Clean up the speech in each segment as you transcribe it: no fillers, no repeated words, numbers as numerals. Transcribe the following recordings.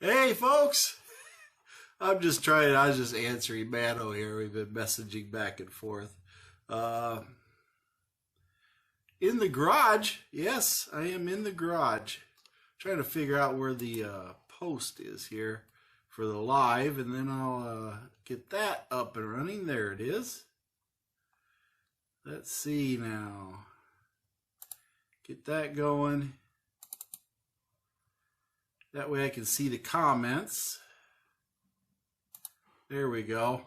Hey, folks. I was just answering Mano here. We've been messaging back and forth. In the garage. Yes, I am in the garage. Trying to figure out where the post is here for the live, and then I'll get that up and running. There it is. Let's see now. Get that going. That way I can see the comments. There we go.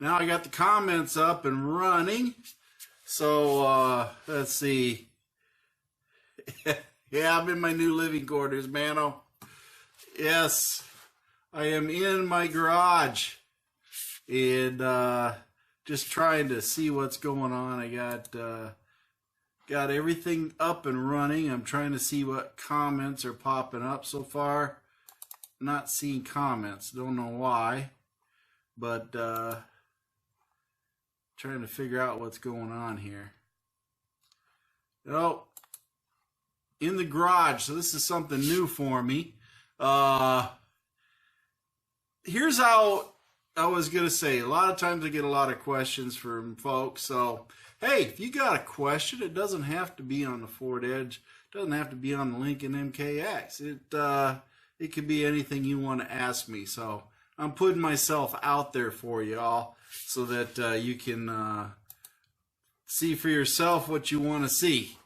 Now I got the comments up and running. So let's see. Yeah, I'm in my new living quarters, Mano. Yes, I am in my garage. And just trying to see what's going on. I got everything up and running. I'm trying to see what comments are popping up so far. Not seeing comments. Don't know why. But trying to figure out what's going on here. Oh, in the garage. So this is something new for me. Here's how I was going to say. A lot of times I get a lot of questions from folks. So, hey, if you got a question, it doesn't have to be on the Ford Edge. It doesn't have to be on the Lincoln MKX. It could be anything you want to ask me. So I'm putting myself out there for you all so that you can see for yourself what you want to see.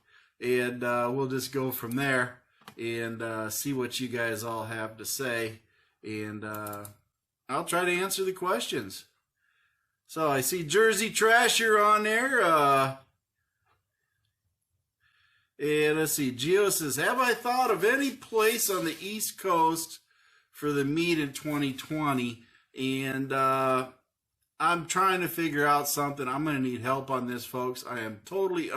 And we'll just go from there and see what you guys all have to say. And I'll try to answer the questions. So I see Jersey Trasher on there. And let's see, Gio says, have I thought of any place on the East Coast for the meet in 2020? And I'm trying to figure out something. I'm going to need help on this, folks. I am totally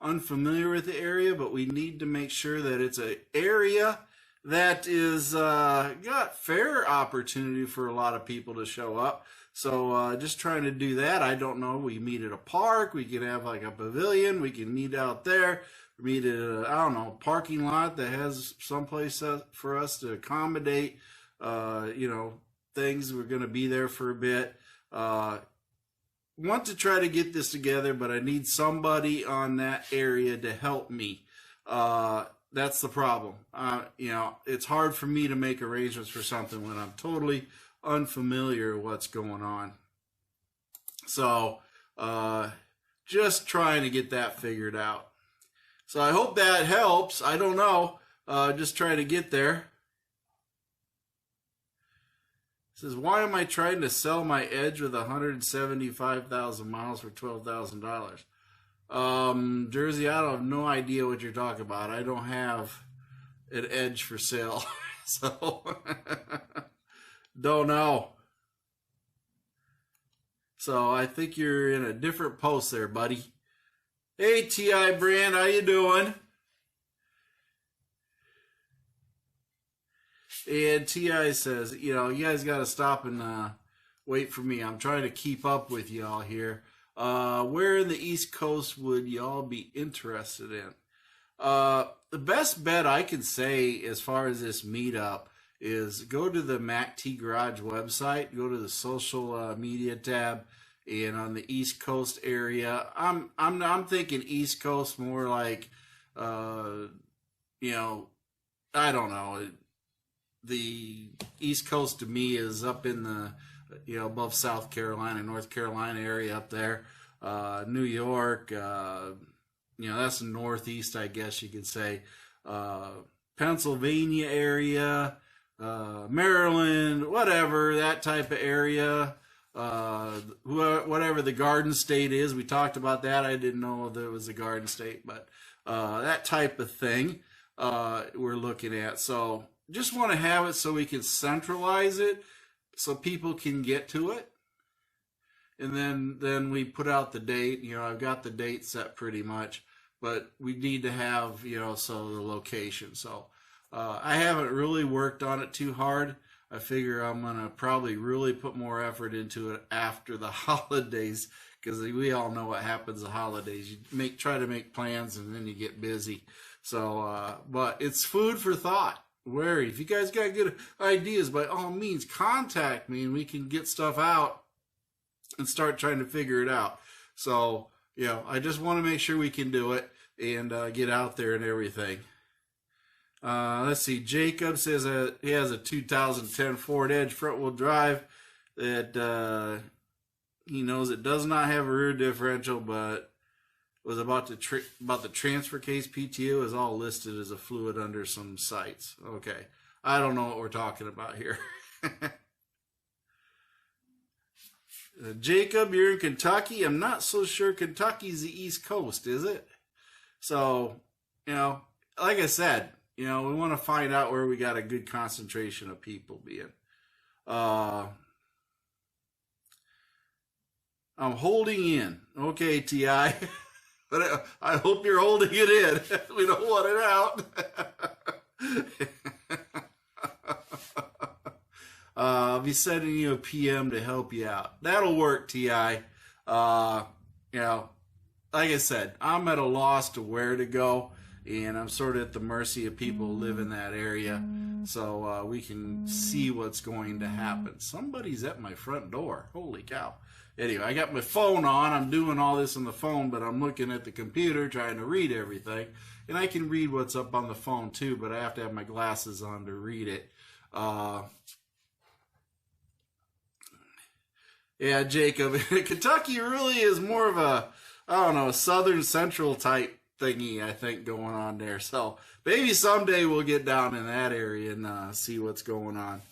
unfamiliar with the area, but we need to make sure that it's an area that is got fair opportunity for a lot of people to show up. So just trying to do that. I don't know. We meet at a park. We can have like a pavilion. We can meet out there. Meet at a, I don't know, parking lot that has someplace for us to accommodate, you know, things. We're going to be there for a bit. Want to try to get this together, but I need somebody on that area to help me. That's the problem. You know, it's hard for me to make arrangements for something when I'm totally unfamiliar with what's going on. So, just trying to get that figured out. So I hope that helps. I don't know. Just trying to get there. It says, why am I trying to sell my Edge with 175,000 miles for $12,000? Jersey, I have no idea what you're talking about. I don't have an Edge for sale. So, don't know. So I think you're in a different post there, buddy. Hey, T.I. Brand, how you doing? And T.I. says, you know, you guys got to stop and wait for me. I'm trying to keep up with y'all here. Where in the East Coast would y'all be interested in? The best bet I can say as far as this meetup is go to the MACT Garage website, go to the social media tab, and on the East Coast area, I'm thinking East Coast more like, you know, I don't know. The East Coast to me is up in the, you know, above South Carolina, North Carolina area up there. New York, you know, that's the Northeast, I guess you could say. Pennsylvania area, Maryland, whatever, that type of area. Whatever the Garden State is, we talked about that. I didn't know there was a Garden State, but that type of thing we're looking at. So just want to have it so we can centralize it so people can get to it. And then we put out the date. You know, I've got the date set pretty much, but we need to have, you know, so the location. So I haven't really worked on it too hard. I figure I'm going to probably really put more effort into it after the holidays, because we all know what happens the holidays. You try to make plans and then you get busy. So, but it's food for thought. wary. If you guys got good ideas, by all means, contact me and we can get stuff out and start trying to figure it out. So, I just want to make sure we can do it and get out there and everything. Let's see. Jacob says he has a 2010 Ford Edge front-wheel drive that he knows it does not have a rear differential, but was about the transfer case PTO is all listed as a fluid under some sites. Okay. I don't know what we're talking about here. Jacob, you're in Kentucky. I'm not so sure Kentucky's the East Coast, is it? So, like I said, we want to find out where we got a good concentration of people being. I'm holding in. Okay, T.I. But I hope you're holding it in. We don't want it out. I'll be sending you a PM to help you out. That'll work, T.I. Like I said, I'm at a loss to where to go, and I'm sort of at the mercy of people who live in that area, so we can see what's going to happen. Somebody's at my front door. Holy cow. Anyway, I got my phone on. I'm doing all this on the phone, but I'm looking at the computer trying to read everything. And I can read what's up on the phone too, but I have to have my glasses on to read it. Yeah, Jacob, Kentucky really is more of a, southern central type thingy, I think, going on there. So maybe someday we'll get down in that area and see what's going on.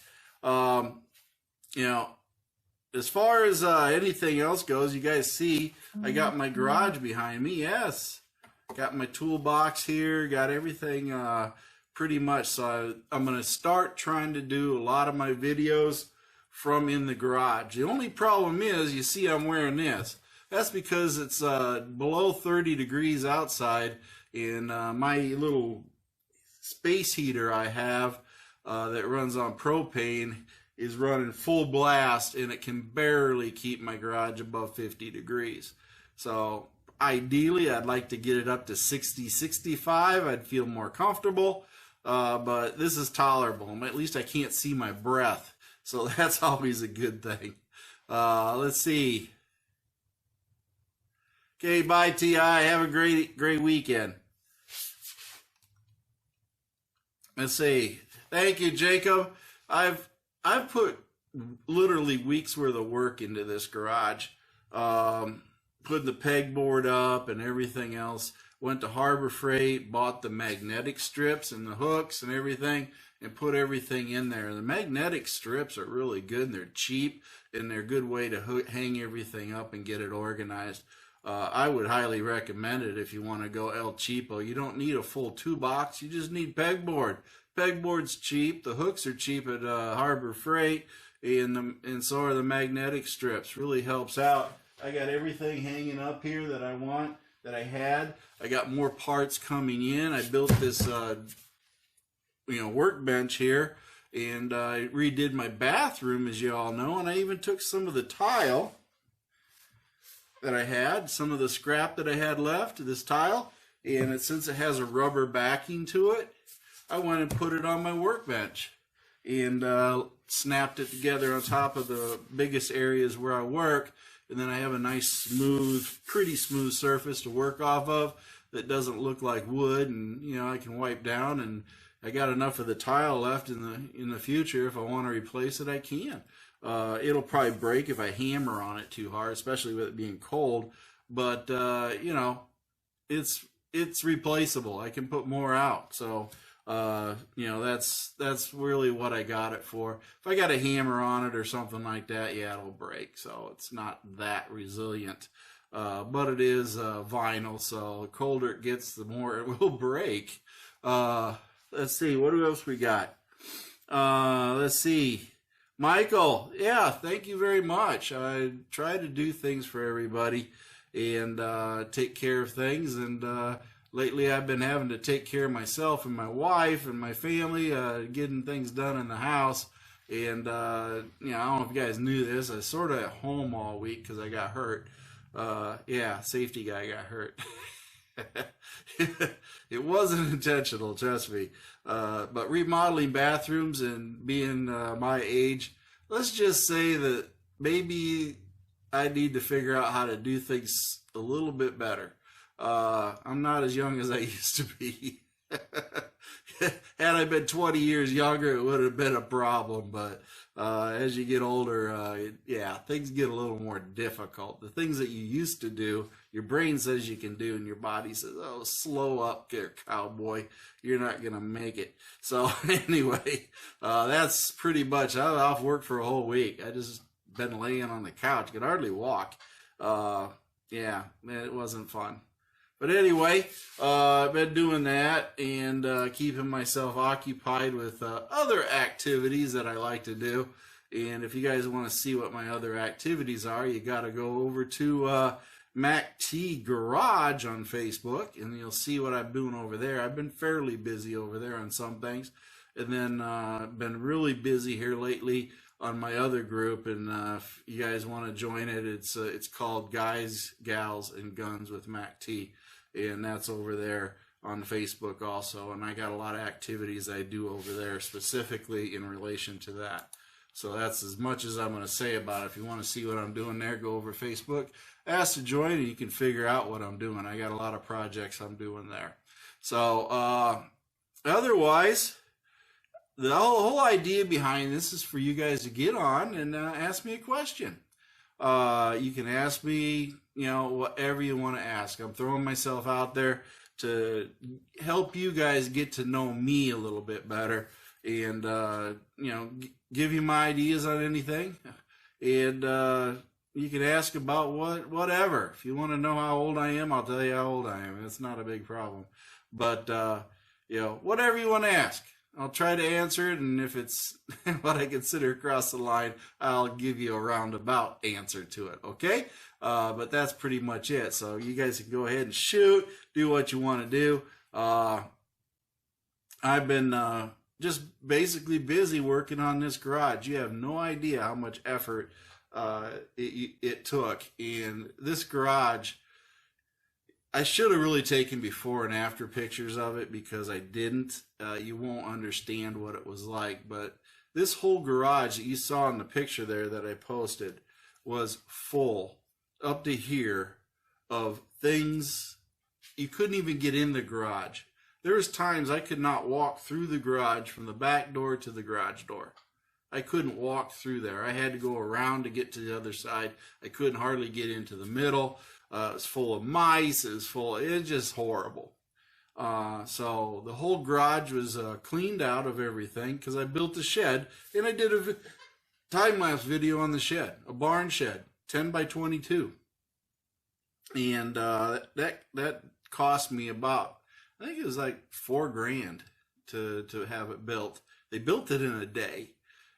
As far as anything else goes, you guys see I got my garage behind me. Yes. Got my toolbox here. Got everything pretty much. So I'm going to start trying to do a lot of my videos from in the garage. The only problem is, you see I'm wearing this. That's because it's below 30 degrees outside, and my little space heater I have that runs on propane is running full blast, and it can barely keep my garage above 50 degrees. So ideally, I'd like to get it up to 60, 65. I'd feel more comfortable, but this is tolerable. At least I can't see my breath, so that's always a good thing. Let's see. Okay, bye, T.I. Have a great weekend. Let's see. Thank you, Jacob. I've put literally weeks worth of work into this garage, putting the pegboard up and everything else. Went to Harbor Freight, bought the magnetic strips and the hooks and everything, and put everything in there. The magnetic strips are really good, and they're cheap, and they're a good way to hang everything up and get it organized. I would highly recommend it if you want to go El Cheapo. You don't need a full 2-box. You just need pegboard. Pegboard's cheap. The hooks are cheap at Harbor Freight, and so are the magnetic strips. Really helps out. I got everything hanging up here that I want, that I had. I got more parts coming in. I built this workbench here, and I redid my bathroom, as you all know, and I even took some of the tile that I had, some of the scrap that I had left, this tile, and since it has a rubber backing to it, I went and put it on my workbench and snapped it together on top of the biggest areas where I work, and then I have a nice pretty smooth surface to work off of that doesn't look like wood, and I can wipe down, and I got enough of the tile left in the future. If I want to replace it, I can. It'll probably break if I hammer on it too hard, especially with it being cold. But it's replaceable. I can put more out. So that's really what I got it for. If I got a hammer on it or something like that, yeah, it'll break. So it's not that resilient. But it is vinyl. So the colder it gets, the more it will break. Let's see. What else we got? Let's see. Michael, yeah, thank you very much. I try to do things for everybody and take care of things. And lately I've been having to take care of myself and my wife and my family, getting things done in the house. And, I don't know if you guys knew this. I was sort of at home all week because I got hurt. Yeah, safety guy got hurt. It wasn't intentional, trust me. But remodeling bathrooms and being my age, let's just say that maybe I need to figure out how to do things a little bit better. I'm not as young as I used to be. Had I been 20 years younger, it would have been a problem. But as you get older, yeah, things get a little more difficult. The things that you used to do, your brain says you can do, and your body says, oh, slow up there, cowboy. You're not going to make it. So anyway, that's pretty much, I was off work for a whole week. I just been laying on the couch, could hardly walk. Yeah, it wasn't fun. But anyway, I've been doing that and keeping myself occupied with other activities that I like to do. And if you guys want to see what my other activities are, you got to go over to MACT Garage on Facebook, and you'll see what I'm doing over there. I've been fairly busy over there on some things, and then been really busy here lately on my other group. And if you guys want to join it, it's called Guys, Gals, and Guns with MACT. And that's over there on Facebook also. And I got a lot of activities I do over there specifically in relation to that. So that's as much as I'm going to say about it. If you want to see what I'm doing there, go over Facebook, ask to join, and you can figure out what I'm doing. I got a lot of projects I'm doing there. So otherwise, the whole idea behind this is for you guys to get on and ask me a question. You can ask me, whatever you want to ask. I'm throwing myself out there to help you guys get to know me a little bit better, and give you my ideas on anything. And you can ask about whatever. If you want to know how old I am, I'll tell you how old I am. It's not a big problem. But whatever you want to ask, I'll try to answer it, and if it's what I consider across the line, I'll give you a roundabout answer to it, okay? But that's pretty much it. So you guys can go ahead and shoot, do what you want to do. I've been just basically busy working on this garage. You have no idea how much effort it took. And this garage, I should have really taken before and after pictures of it, because I didn't. You won't understand what it was like. But this whole garage that you saw in the picture there that I posted was full up to here of things. You couldn't even get in the garage. There was times I could not walk through the garage from the back door to the garage door. I couldn't walk through there. I had to go around to get to the other side. I couldn't hardly get into the middle. It was full of mice. It was just horrible. So the whole garage was cleaned out of everything, because I built a shed, and I did a time-lapse video on the shed, a barn shed, 10 by 22. And that cost me about, I think it was like $4,000 to have it built. They built it in a day,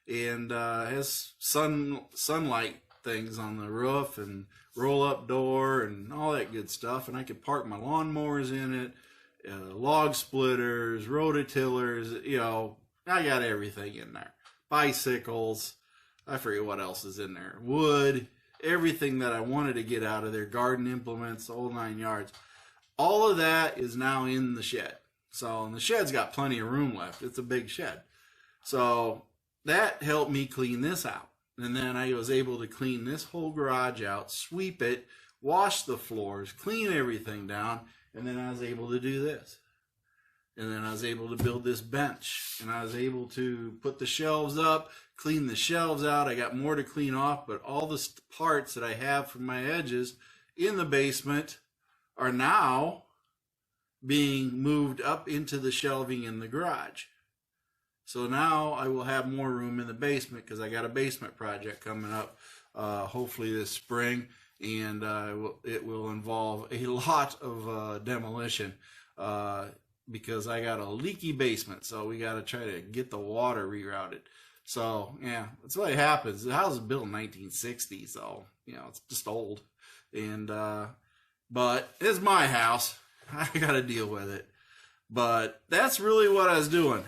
and has sunlight things on the roof and roll-up door and all that good stuff. And I could park my lawnmowers in it, log splitters, rototillers. I got everything in there. Bicycles. I forget what else is in there. Wood. Everything that I wanted to get out of there. Garden implements, the whole 9 yards. All of that is now in the shed. So, and the shed's got plenty of room left. It's a big shed. So that helped me clean this out. And then I was able to clean this whole garage out, sweep it, wash the floors, clean everything down, and then I was able to do this. And then I was able to build this bench, and I was able to put the shelves up, clean the shelves out. I got more to clean off, but all the parts that I have from my edges in the basement are now being moved up into the shelving in the garage. So now I will have more room in the basement, because I got a basement project coming up hopefully this spring, and it will involve a lot of demolition because I got a leaky basement. So we got to try to get the water rerouted. So yeah, that's what happens. The house was built in 1960, so it's just old. And but it's my house. I got to deal with it. But that's really what I was doing.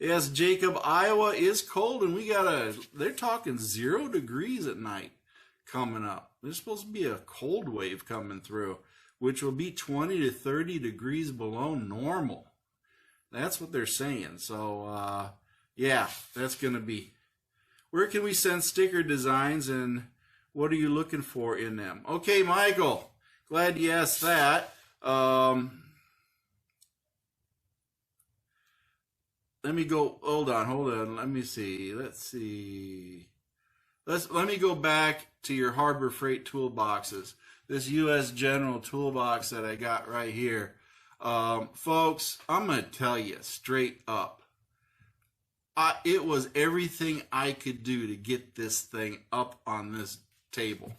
Yes, Jacob, Iowa is cold, and they're talking 0 degrees at night coming up. There's supposed to be a cold wave coming through. which will be 20 to 30 degrees below normal. That's what they're saying. So, yeah, that's going to be. Where can we send sticker designs, and what are you looking for in them? Okay, Michael, glad you asked that. Let me go, hold on. Let me see. Let's see. Let me go back to your Harbor Freight toolboxes. This U.S. General toolbox that I got right here. Folks, I'm going to tell you straight up. It was everything I could do to get this thing up on this table.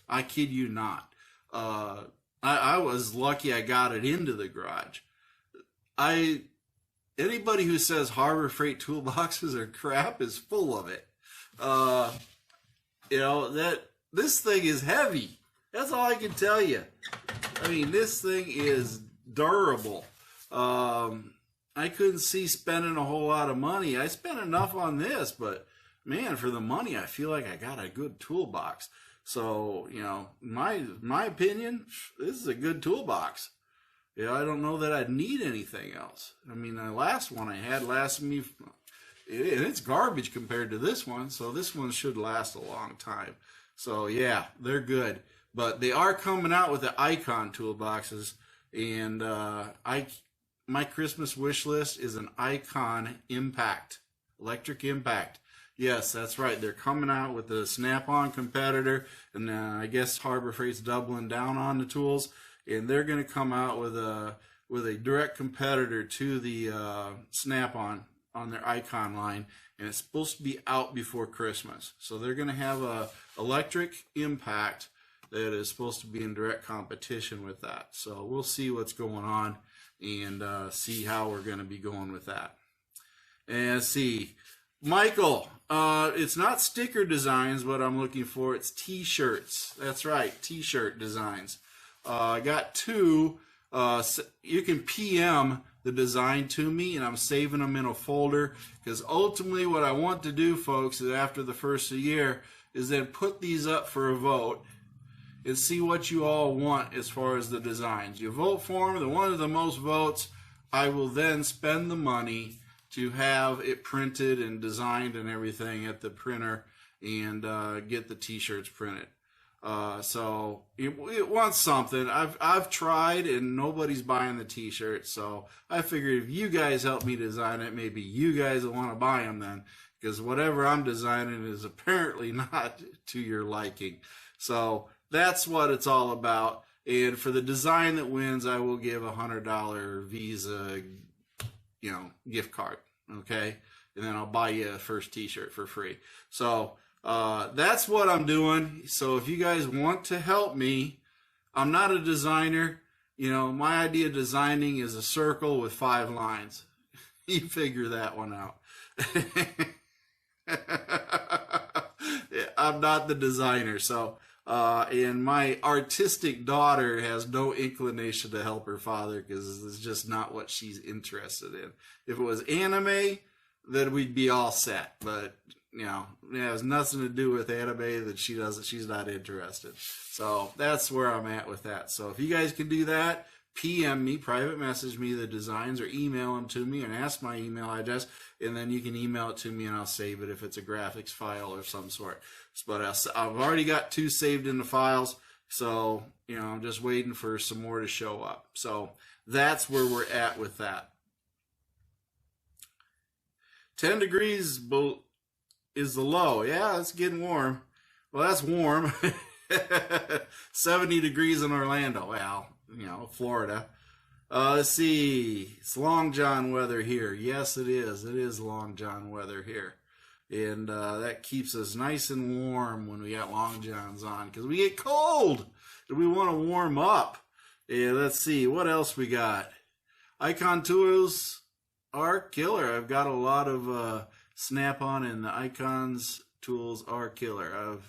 I kid you not. I was lucky I got it into the garage. Anybody who says Harbor Freight toolboxes are crap is full of it. You know, this thing is heavy. That's all I can tell you. I mean, this thing is durable. I couldn't see spending a whole lot of money. I spent enough on this, but man, for the money, I feel like I got a good toolbox. So, you know, my opinion, this is a good toolbox. Yeah, I don't know that I'd need anything else. I mean, the last one I had lasted me, and it's garbage compared to this one, so this one should last a long time. So, yeah, they're good. But they are coming out with the Icon toolboxes, and my Christmas wish list is an Icon Impact, electric impact. Yes, that's right. They're coming out with the Snap-on competitor, and I guess Harbor Freight's doubling down on the tools. And they're going to come out with a direct competitor to the Snap-on on their Icon line, and it's supposed to be out before Christmas. So they're going to have a electric impact that is supposed to be in direct competition with that. So we'll see what's going on and see how we're going to be going with that. And see, Michael, it's not sticker designs what I'm looking for. It's T-shirts. That's right, T-shirt designs. I got two. You can PM the design to me, and I'm saving them in a folder, because ultimately what I want to do, folks, is after the first of the year is then put these up for a vote and see what you all want as far as the designs. You vote for them, the one with the most votes, I will then spend the money to have it printed and designed and everything at the printer and get the T-shirts printed. So it wants something. I've tried and nobody's buying the T-shirts. So I figured if you guys help me design it, maybe you guys will want to buy them then, because whatever I'm designing is apparently not to your liking. So that's what it's all about. And for the design that wins, I will give $100 Visa, gift card. Okay. And then I'll buy you a first T-shirt for free. So, that's what I'm doing. So if you guys want to help me, I'm not a designer. My idea of designing is a circle with 5 lines. You figure that one out. I'm not the designer. So, and my artistic daughter has no inclination to help her father, because it's just not what she's interested in. If it was anime, then we'd be all set. But it has nothing to do with anime that she's not interested. So that's where I'm at with that. So if you guys can do that, PM me, private message me the designs, or email them to me and ask my email address, and then you can email it to me and I'll save it if it's a graphics file of some sort. But I've already got 2 saved in the files, so I'm just waiting for some more to show up. So that's where we're at with that. 10 degrees is the low. Yeah, it's getting warm. Well, that's warm. 70 degrees in Orlando. Well, Florida. Let's see. It's Long John weather here. Yes, it is. It is Long John weather here. And that keeps us nice and warm when we got Long Johns on, because we get cold and we want to warm up. Yeah, let's see. What else we got? Icon tools are killer. I've got a lot of Snap-on, and the Icons tools are killer.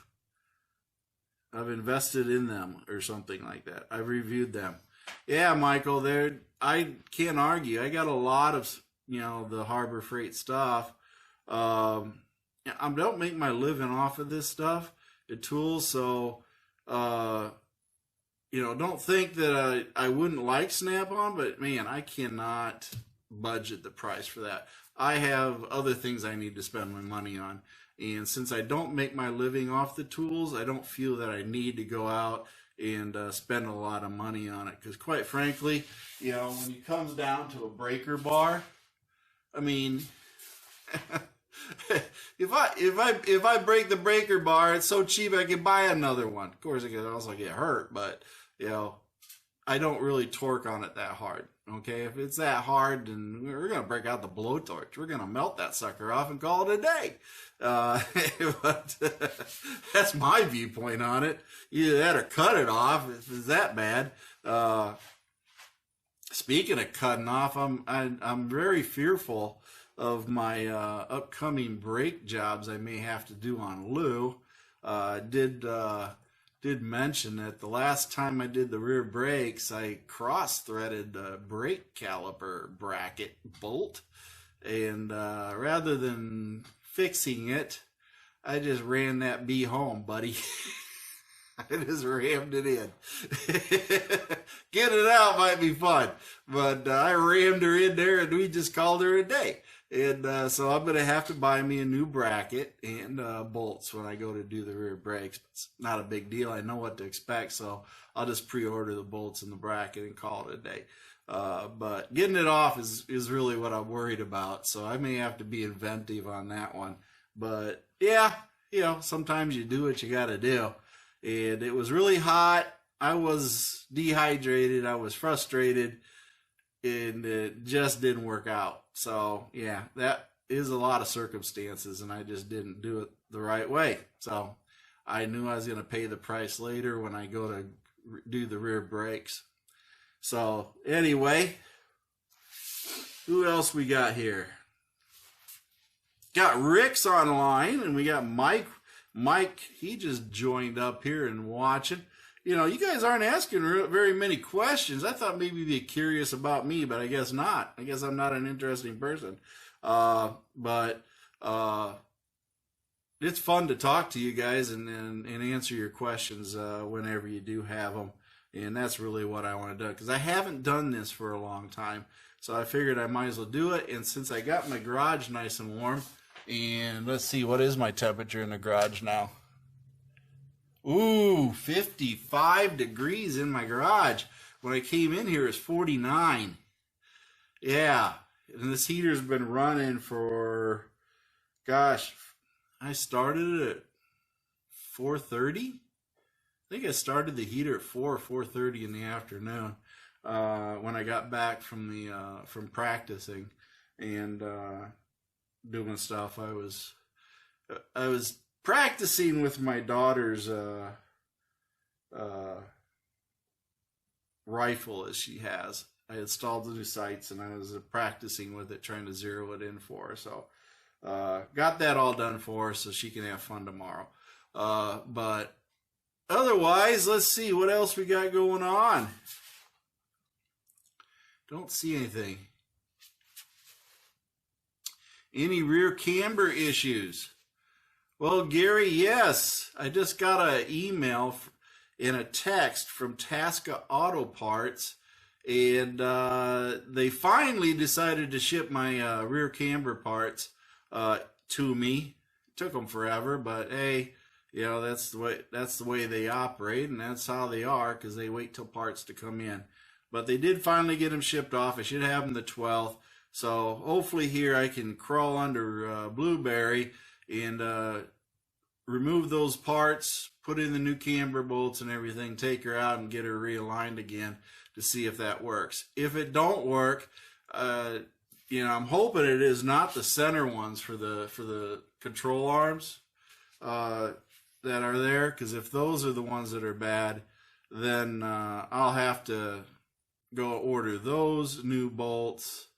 I've invested in them or something like that. I've reviewed them. Yeah, Michael, I can't argue. I got a lot of the Harbor Freight stuff. I don't make my living off of this stuff, the tools. So don't think that I wouldn't like Snap-on, but man, I cannot budget the price for that. I have other things I need to spend my money on. And since I don't make my living off the tools, I don't feel that I need to go out and spend a lot of money on it. Because quite frankly, when it comes down to a breaker bar, I mean, if I break the breaker bar, it's so cheap I can buy another one. Of course, I can also get hurt, but I don't really torque on it that hard. Okay, if it's that hard, then we're gonna break out the blowtorch. We're gonna melt that sucker off and call it a day. But that's my viewpoint on it. Either that or cut it off if it's that bad. Speaking of cutting off, I'm very fearful of my upcoming brake jobs I may have to do on Lou. Did mention that the last time I did the rear brakes, I cross-threaded the brake caliper bracket bolt, and rather than fixing it, I just ran that bee home, buddy. I just rammed it in. Getting it out might be fun, but I rammed her in there, and we just called her a day. And so I'm going to have to buy me a new bracket and bolts when I go to do the rear brakes. It's not a big deal. I know what to expect, so I'll just pre-order the bolts and the bracket and call it a day. But getting it off is really what I'm worried about, so I may have to be inventive on that one. But yeah, sometimes you do what you got to do. And it was really hot. I was dehydrated. I was frustrated. And it just didn't work out. So, yeah, that is a lot of circumstances, and I just didn't do it the right way. So, I knew I was going to pay the price later when I go to do the rear brakes. So, anyway, who else we got here? Got Rick's online, and we got Mike. Mike, he just joined up here and watching. You guys aren't asking very many questions. I thought maybe you'd be curious about me, but I guess not. I guess I'm not an interesting person. But it's fun to talk to you guys and answer your questions whenever you do have them. And that's really what I want to do, because I haven't done this for a long time. So I figured I might as well do it. And since I got my garage nice and warm, and let's see, what is my temperature in the garage now? Ooh, 55 degrees in my garage. When I came in here, it's 49. Yeah, and this heater's been running for, gosh, I started it at 4:30. I think I started the heater at 4:30 in the afternoon when I got back from practicing and doing stuff. I was practicing with my daughter's rifle, as she has. I installed the new sights, and I was practicing with it, trying to zero it in for her. So got that all done for her so she can have fun tomorrow. But otherwise, let's see what else we got going on. Don't see anything. Any rear camber issues? Well, Gary, yes. I just got an email and a text from Tasca Auto Parts, and they finally decided to ship my rear camber parts to me. It took them forever, but hey, that's the way they operate, and that's how they are, because they wait till parts to come in. But they did finally get them shipped off. I should have them the 12th. So hopefully here I can crawl under Blueberry and remove those parts, put in the new camber bolts and everything, take her out and get her realigned again to see if that works. If it don't work, I'm hoping it is not the center ones for the control arms that are there, because if those are the ones that are bad, then I'll have to go order those new bolts,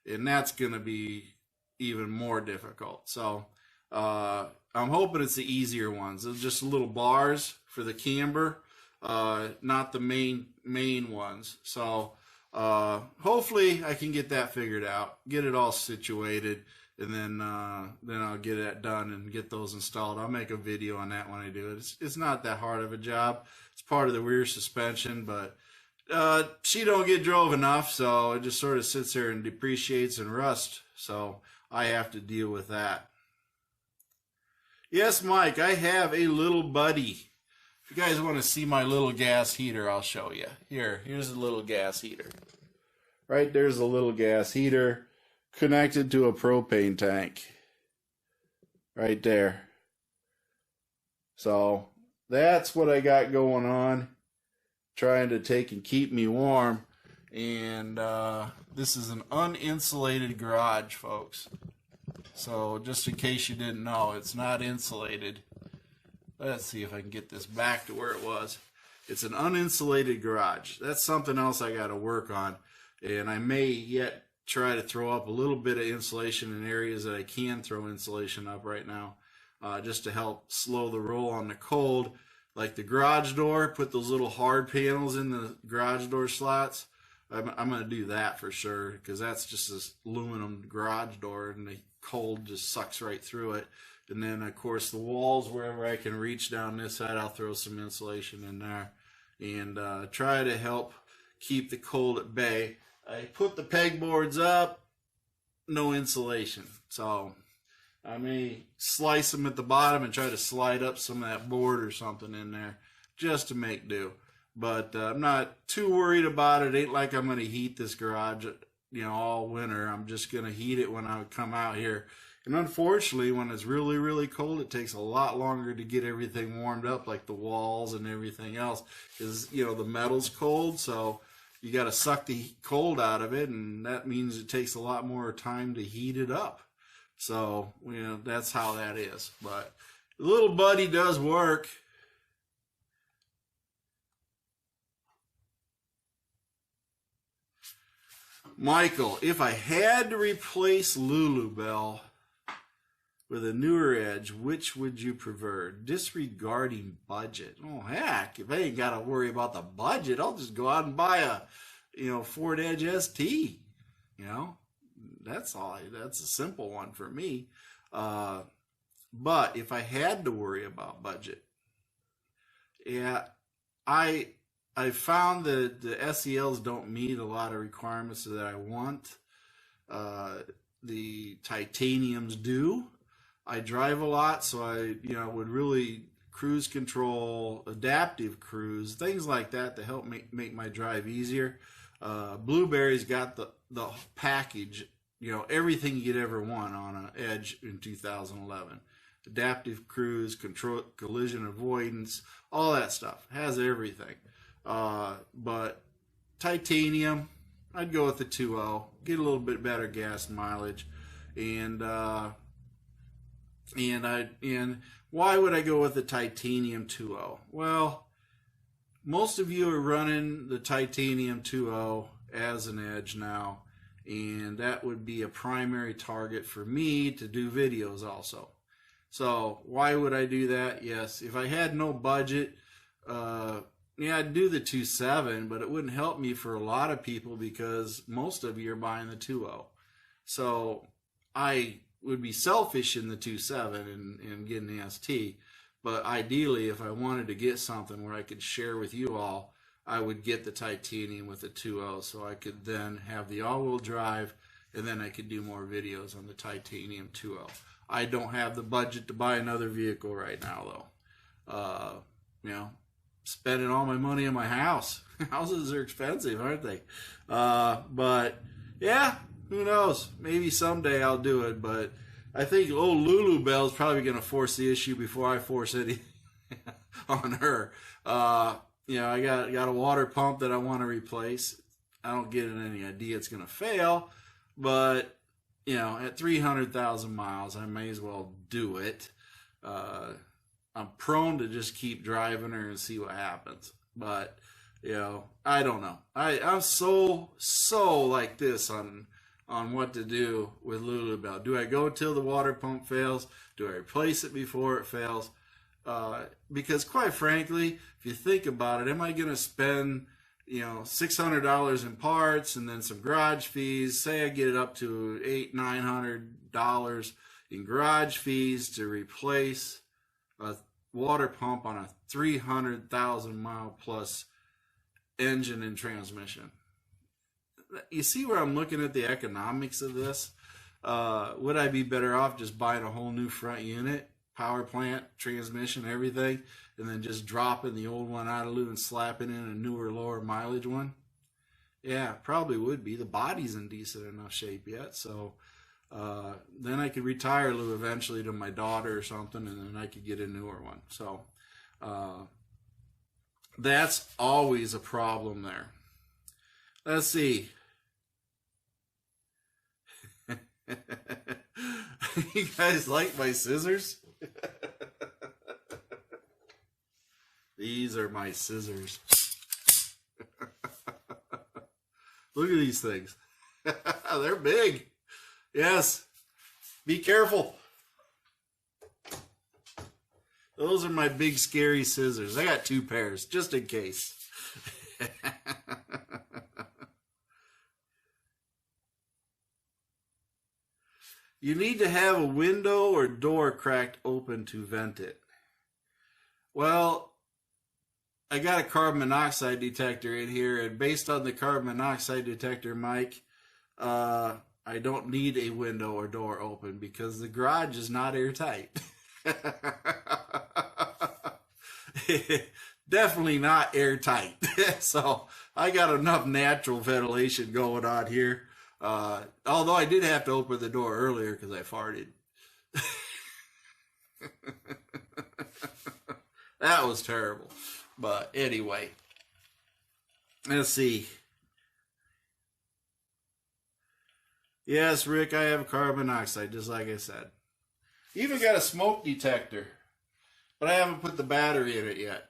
and that's going to be even more difficult. So I'm hoping it's the easier ones. It's just little bars for the camber, not the main ones. So hopefully I can get that figured out, get it all situated, and then I'll get it done and get those installed. I'll make a video on that when I do it. It's not that hard of a job. It's part of the rear suspension, but she don't get drove enough, so it just sort of sits there and depreciates and rusts. So I have to deal with that. Yes, Mike, I have a little buddy. If you guys want to see my little gas heater, I'll show you. Here's a little gas heater. Right there's a little gas heater connected to a propane tank. Right there. So that's what I got going on, trying to take and keep me warm. And this is an uninsulated garage, folks. So just in case you didn't know, it's not insulated. Let's see if I can get this back to where it was. It's an uninsulated garage. That's something else I got to work on. And I may yet try to throw up a little bit of insulation in areas that I can throw insulation up right now, just to help slow the roll on the cold. Like the garage door, put those little hard panels in the garage door slots. I'm going to do that for sure, because that's just this aluminum garage door, and the cold just sucks right through it. And then, of course, the walls, wherever I can reach down this side, I'll throw some insulation in there and try to help keep the cold at bay. I put the pegboards up, no insulation. So I may slice them at the bottom and try to slide up some of that board or something in there just to make do. But I'm not too worried about it. It ain't like I'm going to heat this garage, all winter. I'm just going to heat it when I come out here. And unfortunately, when it's really, really cold, it takes a lot longer to get everything warmed up, like the walls and everything else, because, the metal's cold, so you got to suck the cold out of it, and that means it takes a lot more time to heat it up. So, that's how that is. But the little buddy does work. Michael, if I had to replace Lulubelle with a newer Edge, which would you prefer? Disregarding budget. Oh, heck, if I ain't got to worry about the budget, I'll just go out and buy a, Ford Edge ST. That's all. That's a simple one for me. But if I had to worry about budget, yeah, I found that the SELs don't meet a lot of requirements that I want. The titaniums do. I drive a lot, so I, would really cruise control, adaptive cruise, things like that to help make my drive easier. Blueberry's got the package, everything you'd ever want on an Edge in 2011. Adaptive cruise, control, collision avoidance, all that stuff. Has everything. But titanium, I'd go with the 2.0. Get a little bit better gas mileage. And why would I go with the titanium 2.0? Well, most of you are running the titanium 2.0 as an Edge now, and that would be a primary target for me to do videos also. So why would I do that? Yes, if I had no budget, I'd do the 2.7, but it wouldn't help me for a lot of people because most of you are buying the 2.0. So I would be selfish in the 2.7 and getting the ST, but ideally, if I wanted to get something where I could share with you all, I would get the titanium with the 2.0, so I could then have the all-wheel drive, and then I could do more videos on the titanium 2.0. I don't have the budget to buy another vehicle right now, though. Spending all my money on my house. Houses are expensive, aren't they? But yeah, who knows? Maybe someday I'll do it, but I think old Lulubelle is probably going to force the issue before I force it on her. I got a water pump that I want to replace. I don't get any idea it's going to fail, but at 300,000 miles, I may as well do it. I'm prone to just keep driving her and see what happens. But, I don't know. I'm so like this on what to do with Lulubelle. Do I go till the water pump fails? Do I replace it before it fails? Because quite frankly, if you think about it, am I going to spend $600 in parts, and then some garage fees. Say I get it up to $800-900 in garage fees to replace a water pump on a 300,000 mile plus engine and transmission. You see where I'm looking at the economics of this? Would I be better off just buying a whole new front unit, power plant, transmission, everything, and then just dropping the old one out of lieu and slapping in a newer, lower mileage one? Yeah, probably would be. The body's in decent enough shape yet, so then I could retire Lou eventually to my daughter or something, and then I could get a newer one. So that's always a problem there. Let's see. You guys like my scissors? These are my scissors. Look at these things. They're big. Yes. Be careful. Those are my big scary scissors. I got 2 pairs just in case. You need to have a window or door cracked open to vent it. Well, I got a carbon monoxide detector in here, and based on the carbon monoxide detector, Mike, I don't need a window or door open because the garage is not airtight. Definitely not airtight. So I got enough natural ventilation going on here. Although I did have to open the door earlier because I farted. That was terrible. But anyway, let's see. Yes, Rick, I have carbon monoxide, just like I said. Even got a smoke detector, but I haven't put the battery in it yet.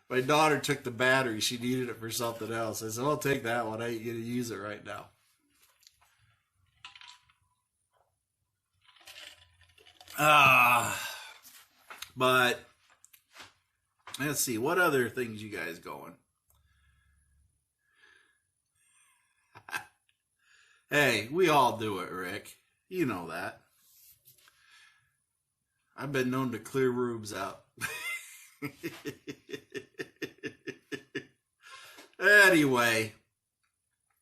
My daughter took the battery. She needed it for something else. I said, I'll take that one. I ain't going to use it right now. But let's see. What other things you guys going? Hey, we all do it, Rick. You know that. I've been known to clear rooms out. Anyway,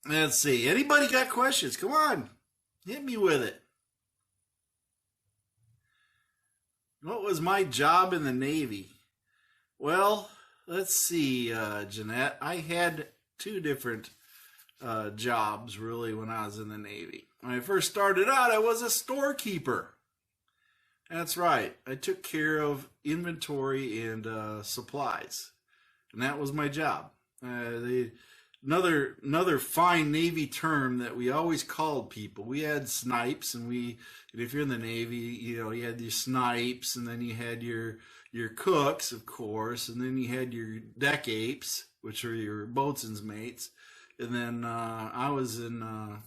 let's see. Anybody got questions? Come on. Hit me with it. What was my job in the Navy? Well, let's see, Jeanette. I had 2 different jobs, really, when I was in the Navy. When I first started out, I was a storekeeper. That's right. I took care of inventory and supplies, and that was my job. Another fine Navy term that we always called people. We had snipes, and if you're in the Navy, you had your snipes, and then you had your cooks, of course, and then you had your deck apes, which are your boatswain's mates, and then I was an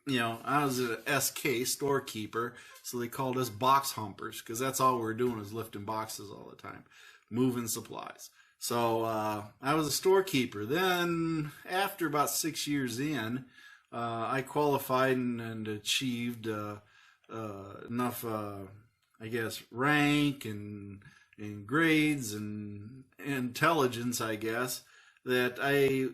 SK, storekeeper, so they called us box humpers, because that's all we were doing was lifting boxes all the time, moving supplies. So I was a storekeeper. Then, after about 6 years in, I qualified and achieved enough, rank and grades and intelligence, that I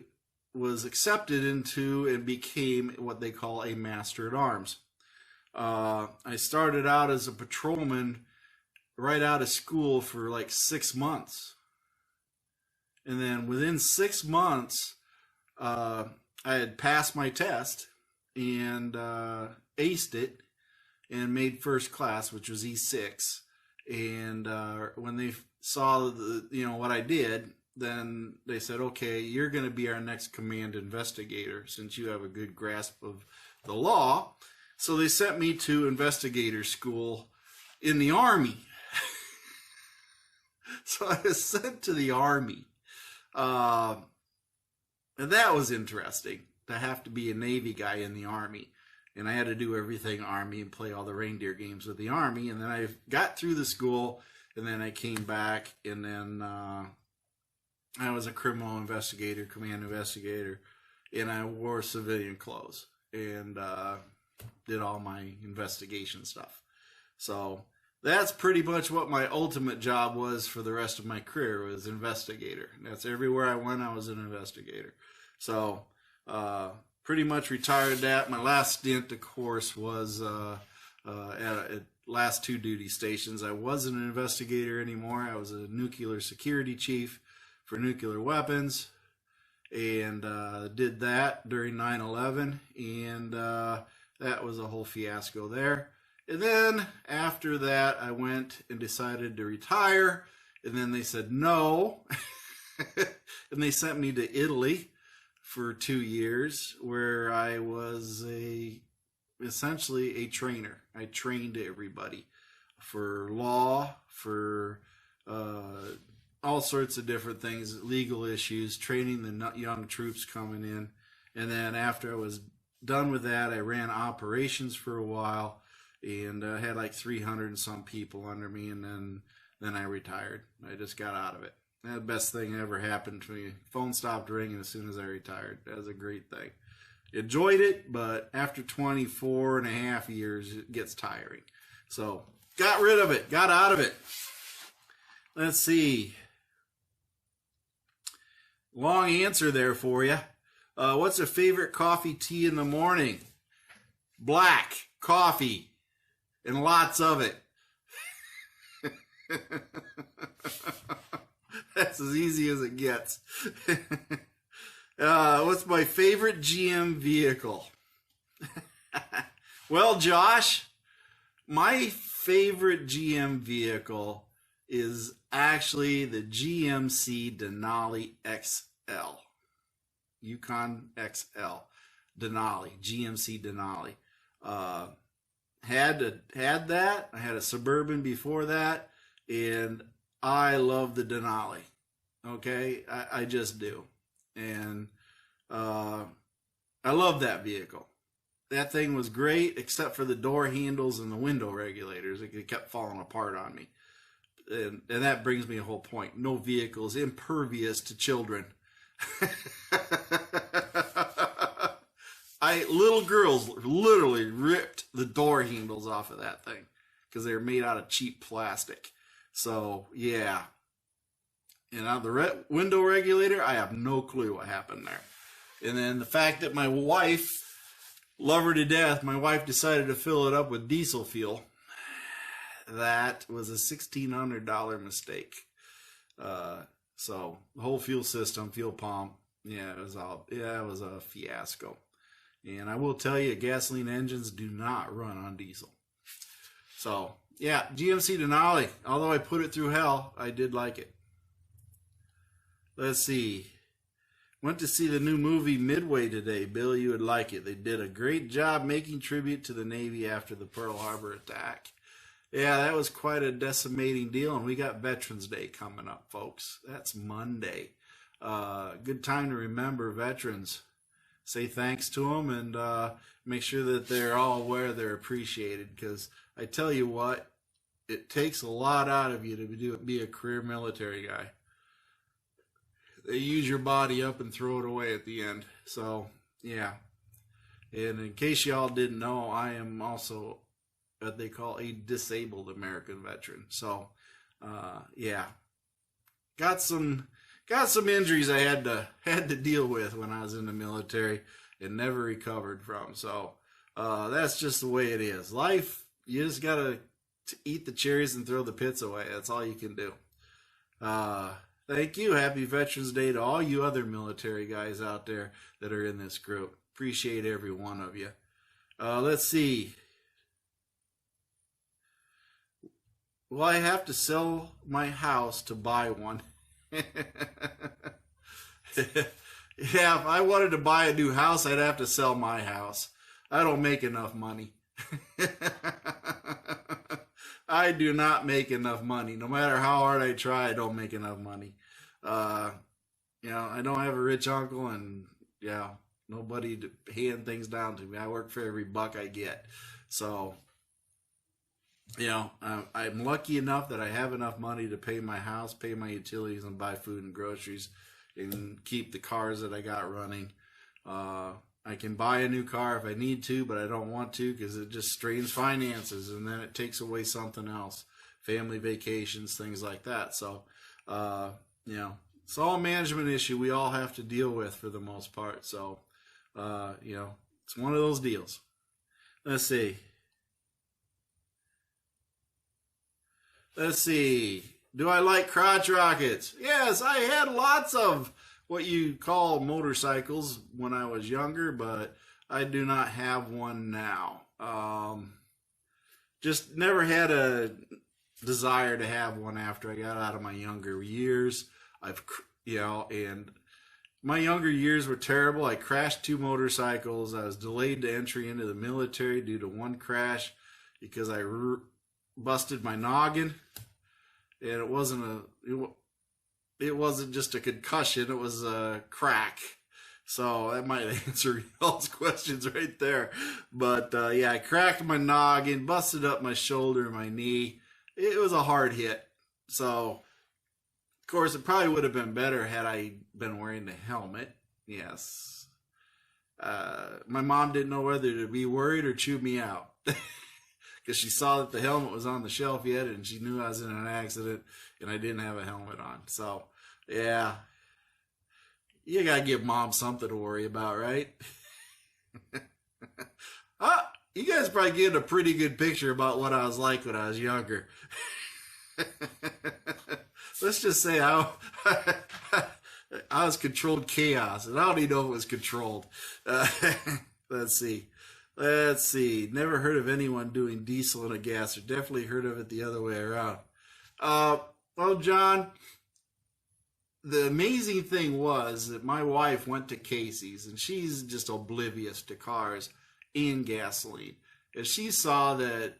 was accepted into and became what they call a Master at Arms. I started out as a patrolman right out of school for like 6 months. And then within 6 months, I had passed my test and aced it and made first class, which was E6. And when they saw what I did, then they said, okay, you're going to be our next command investigator since you have a good grasp of the law. So they sent me to investigator school in the Army. So I was sent to the Army. And that was interesting, to have to be a Navy guy in the Army. And I had to do everything Army and play all the reindeer games with the Army. And then I got through the school, and then I came back, and then I was a criminal investigator, command investigator, and I wore civilian clothes and did all my investigation stuff. So that's pretty much what my ultimate job was for the rest of my career, was investigator. That's everywhere I went, I was an investigator. So pretty much retired that. My last stint, of course, was at last 2 duty stations. I wasn't an investigator anymore. I was a nuclear security chief for nuclear weapons, and did that during 9/11, and that was a whole fiasco there. And then after that, I went and decided to retire, and then they said no, and they sent me to Italy for 2 years, where I was essentially a trainer. I trained everybody for law, for all sorts of different things, legal issues, training the young troops coming in. And then after I was done with that, I ran operations for a while, and I had like 300 and some people under me, and then I retired. I just got out of it. That was the best thing that ever happened to me. Phone stopped ringing as soon as I retired. That was a great thing. Enjoyed it, but after 24 and a half years, it gets tiring. So got rid of it, got out of it. Let's see. Long answer there for you. What's a favorite coffee tea in the morning? Black coffee, and lots of it. That's as easy as it gets. What's my favorite GM vehicle? Well, Josh, my favorite GM vehicle is actually the GMC Denali XL. Yukon XL. Denali. GMC Denali. Had that. I had a Suburban before that, and I love the Denali. Okay? I just do. And I love that vehicle. That thing was great, except for the door handles and the window regulators. It kept falling apart on me. And that brings me a whole point. No vehicle is impervious to children. Little girls literally ripped the door handles off of that thing because they were made out of cheap plastic. So, yeah. And on the window regulator, I have no clue what happened there. And then the fact that my wife, love her to death, my wife decided to fill it up with diesel fuel. That was a $1,600 mistake. So the whole fuel system, fuel pump, it was a fiasco. And I will tell you, gasoline engines do not run on diesel. So yeah, GMC Denali. Although I put it through hell, I did like it. Let's see. Went to see the new movie Midway today. Bill, you would like it. They did a great job making tribute to the Navy after the Pearl Harbor attack. Yeah, that was quite a decimating deal, and we got Veterans Day coming up, folks. That's Monday. Good time to remember veterans. Say thanks to them, and make sure that they're all aware they're appreciated, because I tell you what, it takes a lot out of you to be a career military guy. They use your body up and throw it away at the end. So, yeah. And in case y'all didn't know, I am also what they call a disabled American veteran. So, yeah. Got some injuries I had to deal with when I was in the military and never recovered from. So, that's just the way it is. Life, you just got to eat the cherries and throw the pits away. That's all you can do. Thank you. Happy Veterans Day to all you other military guys out there that are in this group. Appreciate every one of you. Let's see. Will I have to sell my house to buy one? Yeah, if I wanted to buy a new house, I'd have to sell my house. I don't make enough money. I do not make enough money. No matter how hard I try, I don't make enough money. I don't have a rich uncle, and nobody to hand things down to me. I work for every buck I get. So, I'm lucky enough that I have enough money to pay my house, pay my utilities, and buy food and groceries, and keep the cars that I got running. I can buy a new car if I need to, but I don't want to because it just strains finances, and then it takes away something else, family vacations, things like that. So, it's all a management issue we all have to deal with for the most part. So, it's one of those deals. Let's see. Do I like crotch rockets? Yes, I had lots of what you call motorcycles when I was younger, but I do not have one now. Just never had a desire to have one after I got out of my younger years. And my younger years were terrible. I crashed 2 motorcycles. I was delayed to entry into the military due to one crash because I busted my noggin, and it wasn't just a concussion, it was a crack. So that might answer y'all's questions right there. But I cracked my noggin, busted up my shoulder and my knee. It was a hard hit. So of course it probably would have been better had I been wearing the helmet. Yes. My mom didn't know whether to be worried or chew me out. Because she saw that the helmet was on the shelf yet, and she knew I was in an accident, and I didn't have a helmet on. So, yeah, you gotta give mom something to worry about, right? You guys probably get a pretty good picture about what I was like when I was younger. Let's just say I was controlled chaos, and I don't even know if it was controlled. Let's see. Never heard of anyone doing diesel and a gas. Or definitely heard of it the other way around. Well, John, the amazing thing was that my wife went to Casey's, and she's just oblivious to cars and gasoline. And she saw that,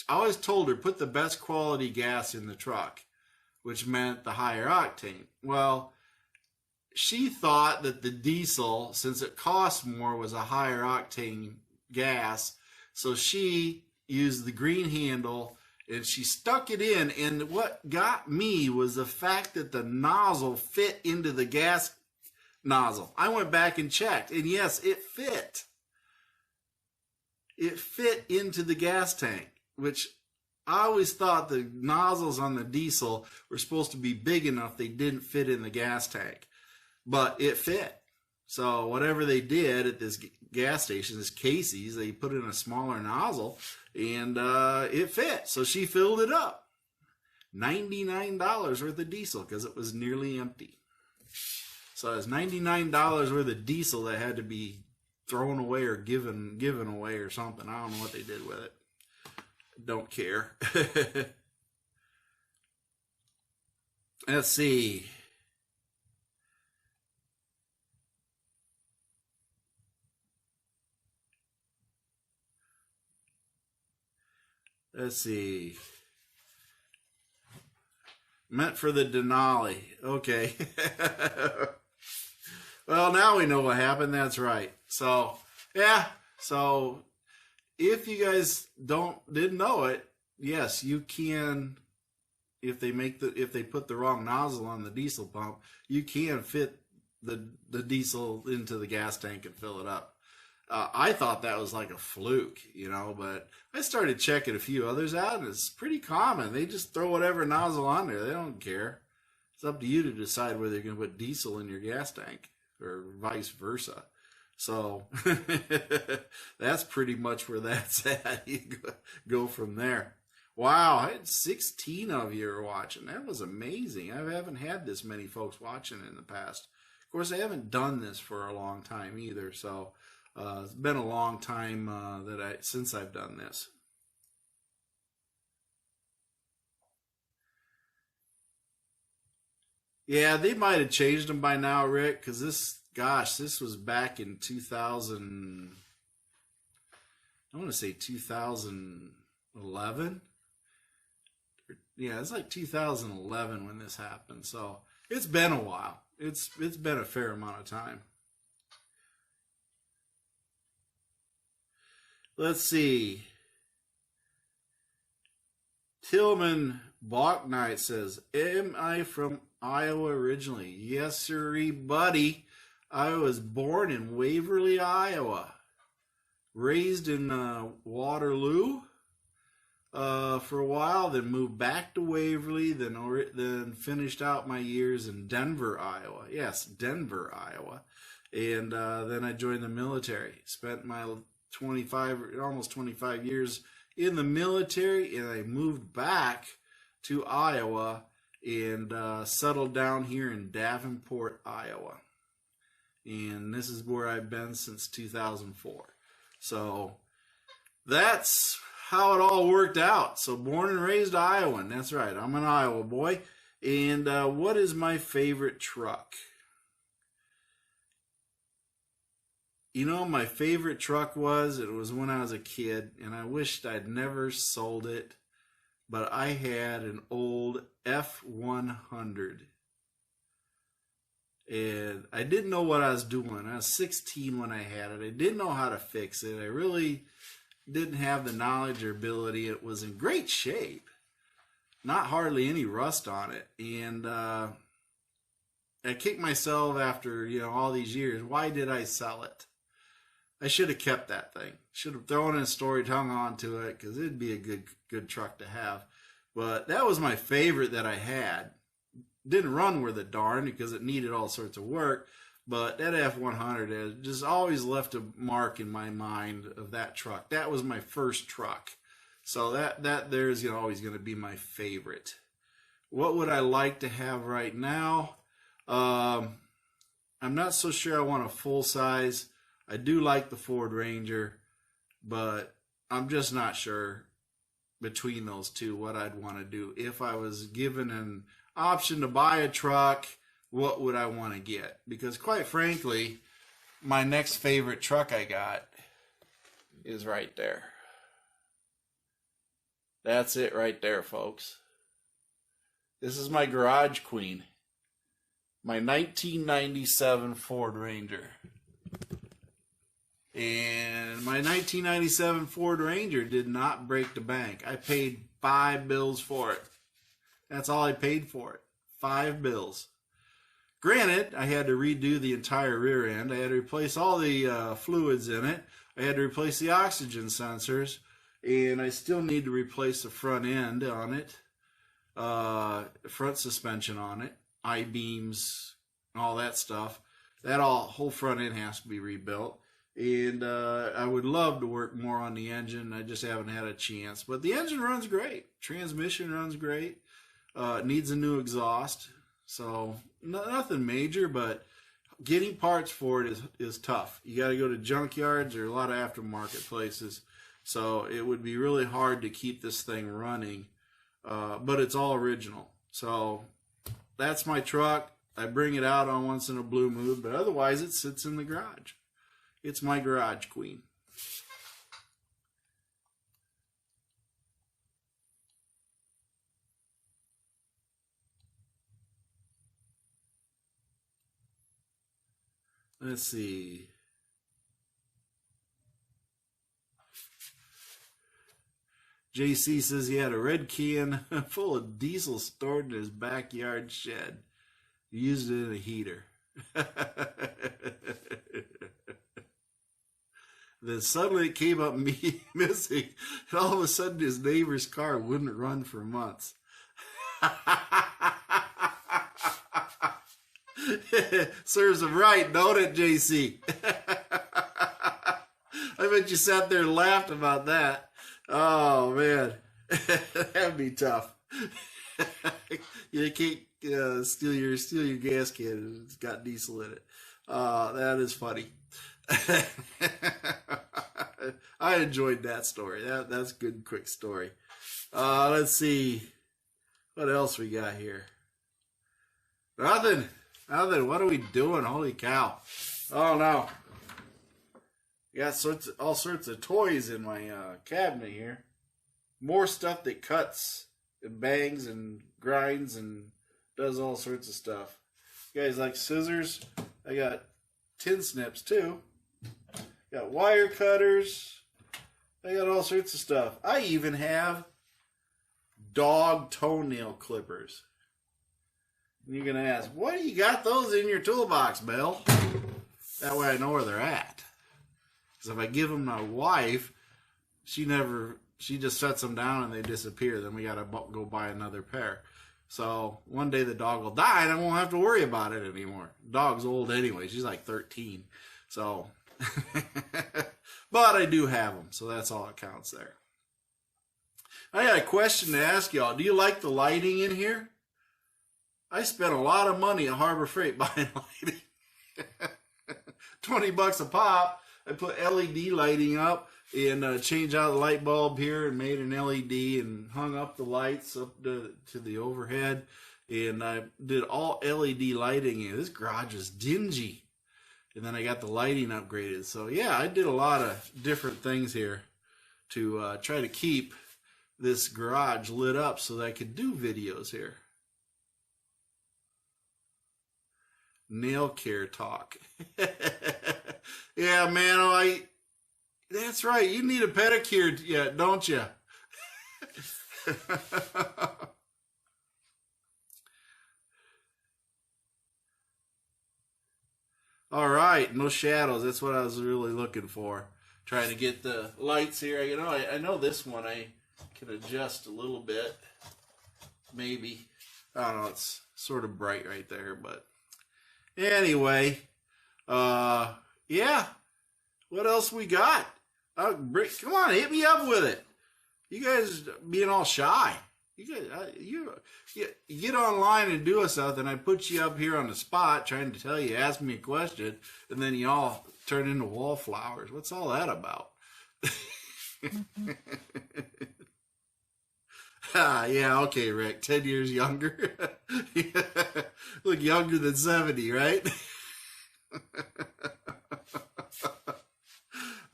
I always told her, put the best quality gas in the truck, which meant the higher octane. Well, she thought that the diesel, since it cost more, was a higher octane gas, so she used the green handle and she stuck it in, and what got me was the fact that the nozzle fit into the gas nozzle. I went back and checked, and yes, it fit. It fit into the gas tank, which I always thought the nozzles on the diesel were supposed to be big enough they didn't fit in the gas tank, but it fit. So whatever they did at this gas station, this Casey's, they put in a smaller nozzle, and it fit. So she filled it up. $99 worth of diesel because it was nearly empty. So it was $99 worth of diesel that had to be thrown away or given away or something. I don't know what they did with it. Don't care. Let's see. Meant for the Denali. Okay. Well, now we know what happened. That's right. So, yeah. So, if you guys didn't know it, yes, you can. If they put the wrong nozzle on the diesel pump, you can fit the diesel into the gas tank and fill it up. I thought that was like a fluke, but I started checking a few others out, and it's pretty common. They just throw whatever nozzle on there. They don't care. It's up to you to decide whether you're going to put diesel in your gas tank or vice versa. So that's pretty much where that's at. You go from there. Wow, I had 16 of you are watching. That was amazing. I haven't had this many folks watching in the past. Of course, I haven't done this for a long time either, so it's been a long time since I've done this. Yeah, they might have changed them by now, Rick, because this was back in 2000. I want to say 2011. Yeah, it's like 2011 when this happened. So it's been a while. It's been a fair amount of time. Let's see. Tillman Bachnight says, am I from Iowa originally? Yes, sirree, buddy. I was born in Waverly, Iowa. Raised in Waterloo for a while, then moved back to Waverly, then finished out my years in Denver, Iowa. Yes, Denver, Iowa. And then I joined the military. Spent my almost 25 years in the military, and I moved back to Iowa and settled down here in Davenport, Iowa. And this is where I've been since 2004. So that's how it all worked out. So born and raised Iowan. That's right. I'm an Iowa boy. And what is my favorite truck? You know, my favorite truck was when I was a kid, and I wished I'd never sold it, but I had an old F100. And I didn't know what I was doing. I was 16 when I had it. I didn't know how to fix it. I really didn't have the knowledge or ability. It was in great shape. Not hardly any rust on it. And I kicked myself after, all these years. Why did I sell it? I should have kept that thing. Should have thrown a storage, hung on to it, because it'd be a good truck to have. But that was my favorite that I had. Didn't run worth a darn because it needed all sorts of work. But that F100 has just always left a mark in my mind of that truck. That was my first truck. So that there's always going to be my favorite. What would I like to have right now? I'm not so sure I want a full size. I do like the Ford Ranger, but I'm just not sure between those two what I'd want to do. If I was given an option to buy a truck, what would I want to get? Because quite frankly, my next favorite truck I got is right there. That's it right there, folks. This is my garage queen. My 1997 Ford Ranger. And my 1997 Ford Ranger did not break the bank. I paid 5 bills for it. That's all I paid for it. 5 bills. Granted, I had to redo the entire rear end. I had to replace all the fluids in it. I had to replace the oxygen sensors. And I still need to replace the front end on it. Front suspension on it. I-beams, all that stuff. That whole front end has to be rebuilt. And I would love to work more on the engine. I just haven't had a chance. But the engine runs great. Transmission runs great. It needs a new exhaust. So nothing major, but getting parts for it is tough. You got to go to junkyards or a lot of aftermarket places. So it would be really hard to keep this thing running. But it's all original. So that's my truck. I bring it out on once in a blue moon, but otherwise it sits in the garage. It's my garage queen. Let's see. JC says he had a red can full of diesel stored in his backyard shed. He used it in a heater. Then suddenly it came up missing, and all of a sudden his neighbor's car wouldn't run for months. Serves him right, don't it, JC? I bet you sat there and laughed about that. Oh, man. That'd be tough. You can't steal your gas can. It's got diesel in it. That is funny. I enjoyed that story. That's a good, quick story. Let's see. What else we got here? Nothing. What are we doing? Holy cow. Oh, no. Got all sorts of toys in my cabinet here. More stuff that cuts and bangs and grinds and does all sorts of stuff. You guys like scissors? I got tin snips too. Got wire cutters. I got all sorts of stuff. I even have dog toenail clippers. And you're going to ask, why do you got those in your toolbox, Bill? That way I know where they're at. Because if I give them to my wife, she just sets them down and they disappear. Then we got to go buy another pair. So one day the dog will die and I won't have to worry about it anymore. Dog's old anyway. She's like 13. So, but I do have them. So that's all that counts there. I got a question to ask y'all. Do you like the lighting in here? I spent a lot of money at Harbor Freight buying lighting. $20 a pop. I put LED lighting up and changed out the light bulb here and made an LED and hung up the lights up to the overhead. And I did all LED lighting in. This garage is dingy. And then I got the lighting upgraded. So yeah, I did a lot of different things here to try to keep this garage lit up so that I could do videos here. Nail care talk. Yeah, man, that's right. You need a pedicure yet, don't you? All right, no shadows. That's what I was really looking for. Trying to get the lights here. You know, I know this one I can adjust a little bit. Maybe. I don't know. It's sort of bright right there, but anyway, yeah. What else we got? Come on, hit me up with it. You guys being all shy. You guys, you get online and do something. I put you up here on the spot trying to tell you, ask me a question, and then you all turn into wallflowers. What's all that about? Yeah, okay, Rick. 10 years younger. Look younger than 70, right?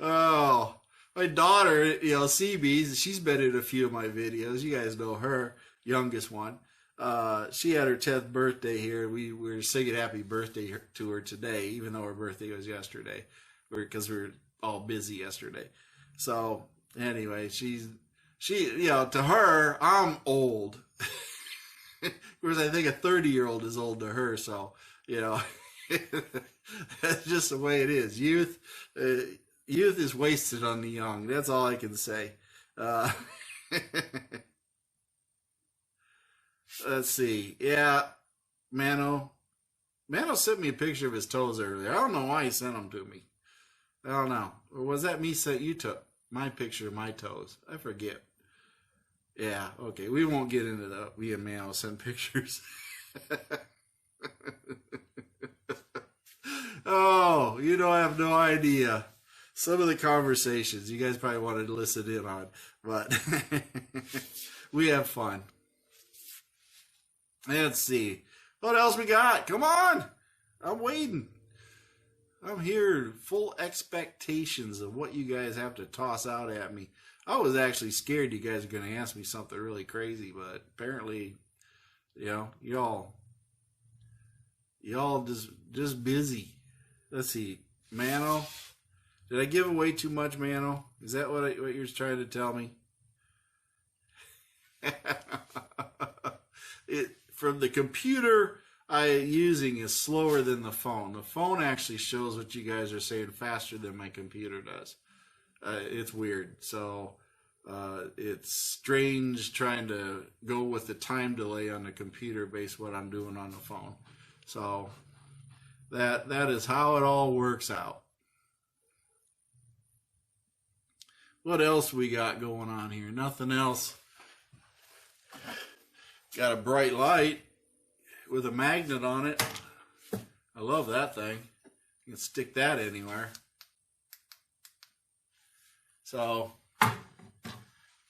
Oh, my daughter, CB, she's been in a few of my videos. You guys know her, youngest one. She had her 10th birthday here. We were singing happy birthday to her today, even though her birthday was yesterday, because we were all busy yesterday. So anyway, she, to her, I'm old. Whereas I think a 30-year-old is old to her. So, that's just the way it is. Youth is wasted on the young. That's all I can say. Let's see. Yeah, Mano sent me a picture of his toes earlier. I don't know why he sent them to me. I don't know. Or was that me sent you took my picture of my toes? I forget. Yeah, okay. We won't get into that. We and Mano send pictures. Oh, I have no idea. Some of the conversations you guys probably wanted to listen in on, but we have fun. Let's see. What else we got? Come on. I'm waiting. I'm here full expectations of what you guys have to toss out at me. I was actually scared you guys are going to ask me something really crazy, but apparently, y'all just busy. Let's see. Mano. Did I give away too much, Mano? Is that what you're trying to tell me? From the computer I'm using is slower than the phone. The phone actually shows what you guys are saying faster than my computer does. It's weird. So it's strange trying to go with the time delay on the computer based on what I'm doing on the phone. So that is how it all works out. What else we got going on here? Nothing else. Got a bright light with a magnet on it. I love that thing. You can stick that anywhere. So,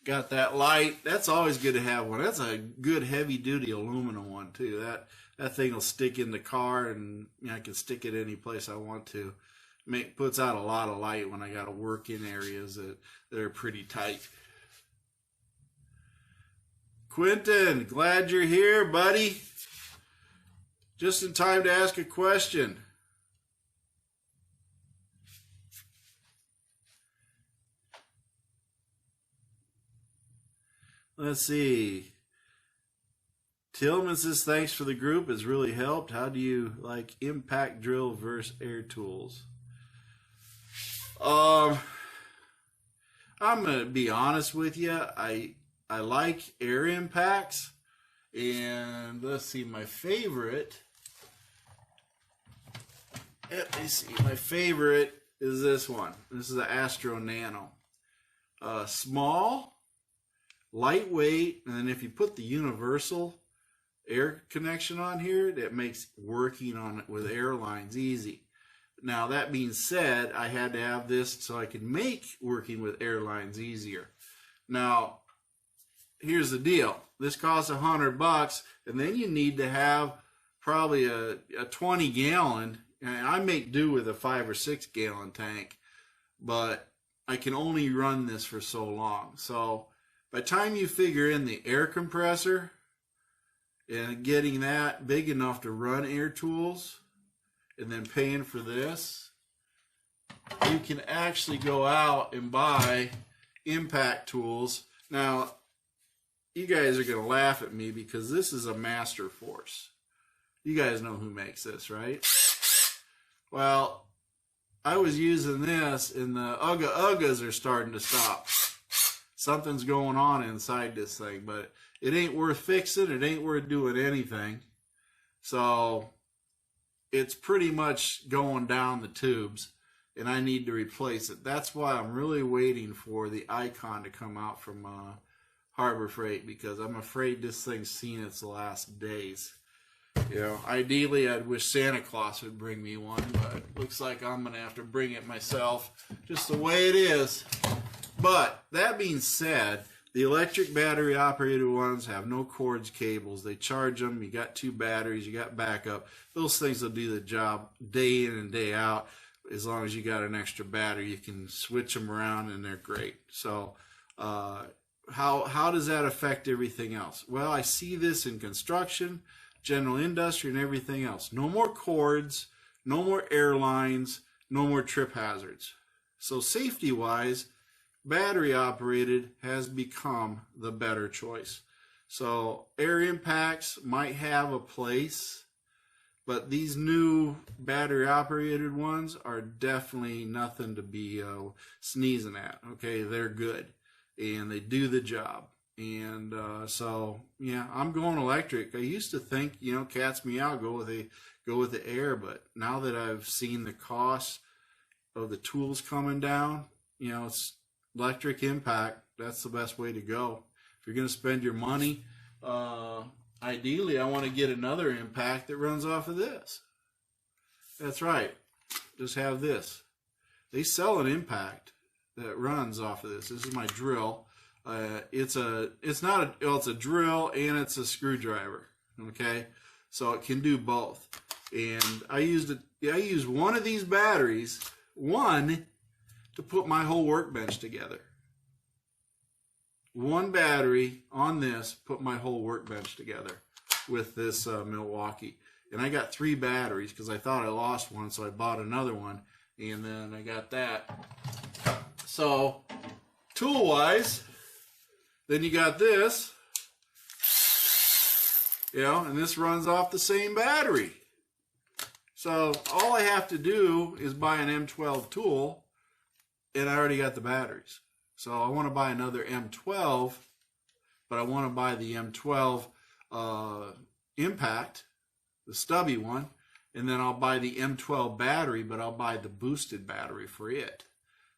got that light. That's always good to have one. That's a good heavy-duty aluminum one, too. That thing will stick in the car, and I can stick it any place I want to. Puts out a lot of light when I got to work in areas that are pretty tight. Quentin, glad you're here, buddy. Just in time to ask a question. Let's see. Tillman says, thanks for the group. It's really helped. How do you like impact drill versus air tools? I'm going to be honest with you. I like air impacts. And let's see, my favorite. Let me see. My favorite is this one. This is the Astro Nano. Small, lightweight, and then if you put the universal air connection on here, that makes working on it with airlines easy. Now, that being said, I had to have this so I could make working with airlines easier. Now, here's the deal. This costs $100, and then you need to have probably a 20-gallon. And I make do with a 5 or 6 gallon tank, but I can only run this for so long. So by the time you figure in the air compressor and getting that big enough to run air tools and then paying for this, you can actually go out and buy impact tools. Now, you guys are going to laugh at me because this is a Master Force. You guys know who makes this, right? Well, I was using this and the Uggas are starting to stop. Something's going on inside this thing, but it ain't worth fixing. It ain't worth doing anything. So it's pretty much going down the tubes, and I need to replace it. That's why I'm really waiting for the Icon to come out from Harbor Freight, because I'm afraid this thing's seen its last days. You know, ideally I'd wish Santa Claus would bring me one, but it looks like I'm going to have to bring it myself, just the way it is. But that being said, the electric battery operated ones have no cords, cables. They charge them. You got 2 batteries. You got backup. Those things will do the job day in and day out. As long as you got an extra battery, you can switch them around and they're great. So how does that affect everything else? Well, I see this in construction, general industry, and everything else. No more cords, no more airlines, no more trip hazards. So safety-wise, battery operated has become the better choice. So air impacts might have a place, but these new battery operated ones are definitely nothing to be sneezing at. Okay, they're good and they do the job. And so yeah, I'm going electric. I used to think, you know, cat's meow, go with the air, but now that I've seen the cost of the tools coming down, you know, it's electric impact. That's the best way to go. If you're going to spend your money, ideally I want to get another impact that runs off of this. That's right. Just have this. They sell an impact that runs off of this. This is my drill. It's a drill and it's a screwdriver. Okay, so it can do both. And I used one of these batteries, one, to put my whole workbench together. One battery on this put my whole workbench together with this Milwaukee. And I got 3 batteries because I thought I lost one, so I bought another one, and then I got that. So tool-wise, then you got this, you know, and this runs off the same battery. So all I have to do is buy an M12 tool, and I already got the batteries. So I want to buy another M12, but I want to buy the M12 Impact, the stubby one, and then I'll buy the M12 battery, but I'll buy the boosted battery for it.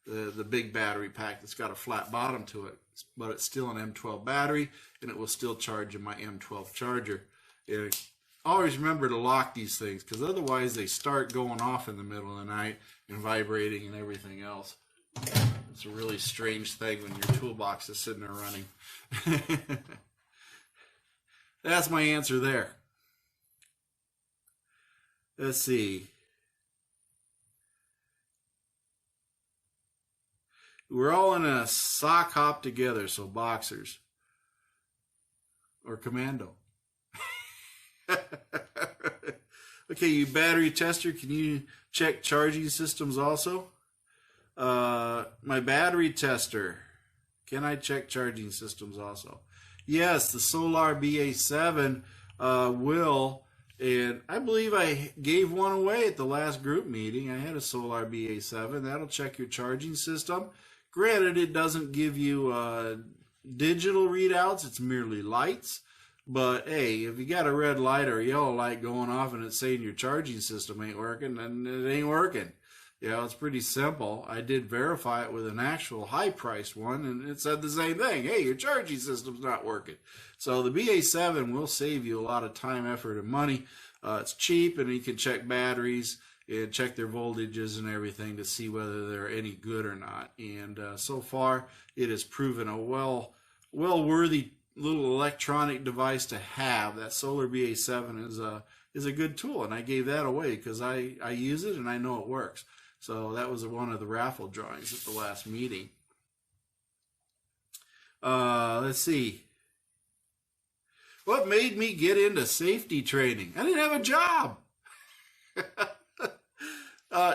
The big battery pack that's got a flat bottom to it, but it's still an M12 battery, and it will still charge in my M12 charger. And always remember to lock these things, because otherwise they start going off in the middle of the night and vibrating and everything else. It's a really strange thing when your toolbox is sitting there running. That's my answer there. Let's see. We're all in a sock hop together, so boxers. Or commando. Okay, you battery tester, can you check charging systems also? My battery tester, can I check charging systems also? Yes, the Solar BA7 will, and I believe I gave one away at the last group meeting. I had a Solar BA7. That'll check your charging system. Granted, it doesn't give you digital readouts. It's merely lights. But hey, if you got a red light or a yellow light going off and it's saying your charging system ain't working, then it ain't working. You know, it's pretty simple. I did verify it with an actual high-priced one, and it said the same thing. Hey, your charging system's not working. So the BA7 will save you a lot of time, effort, and money. It's cheap, and you can check batteries and check their voltages and everything to see whether they're any good or not. And so far, it has proven a well-worthy little electronic device to have. That Solar BA7 is a good tool, and I gave that away because I use it and I know it works. So that was one of the raffle drawings at the last meeting. Let's see. What made me get into safety training? I didn't have a job.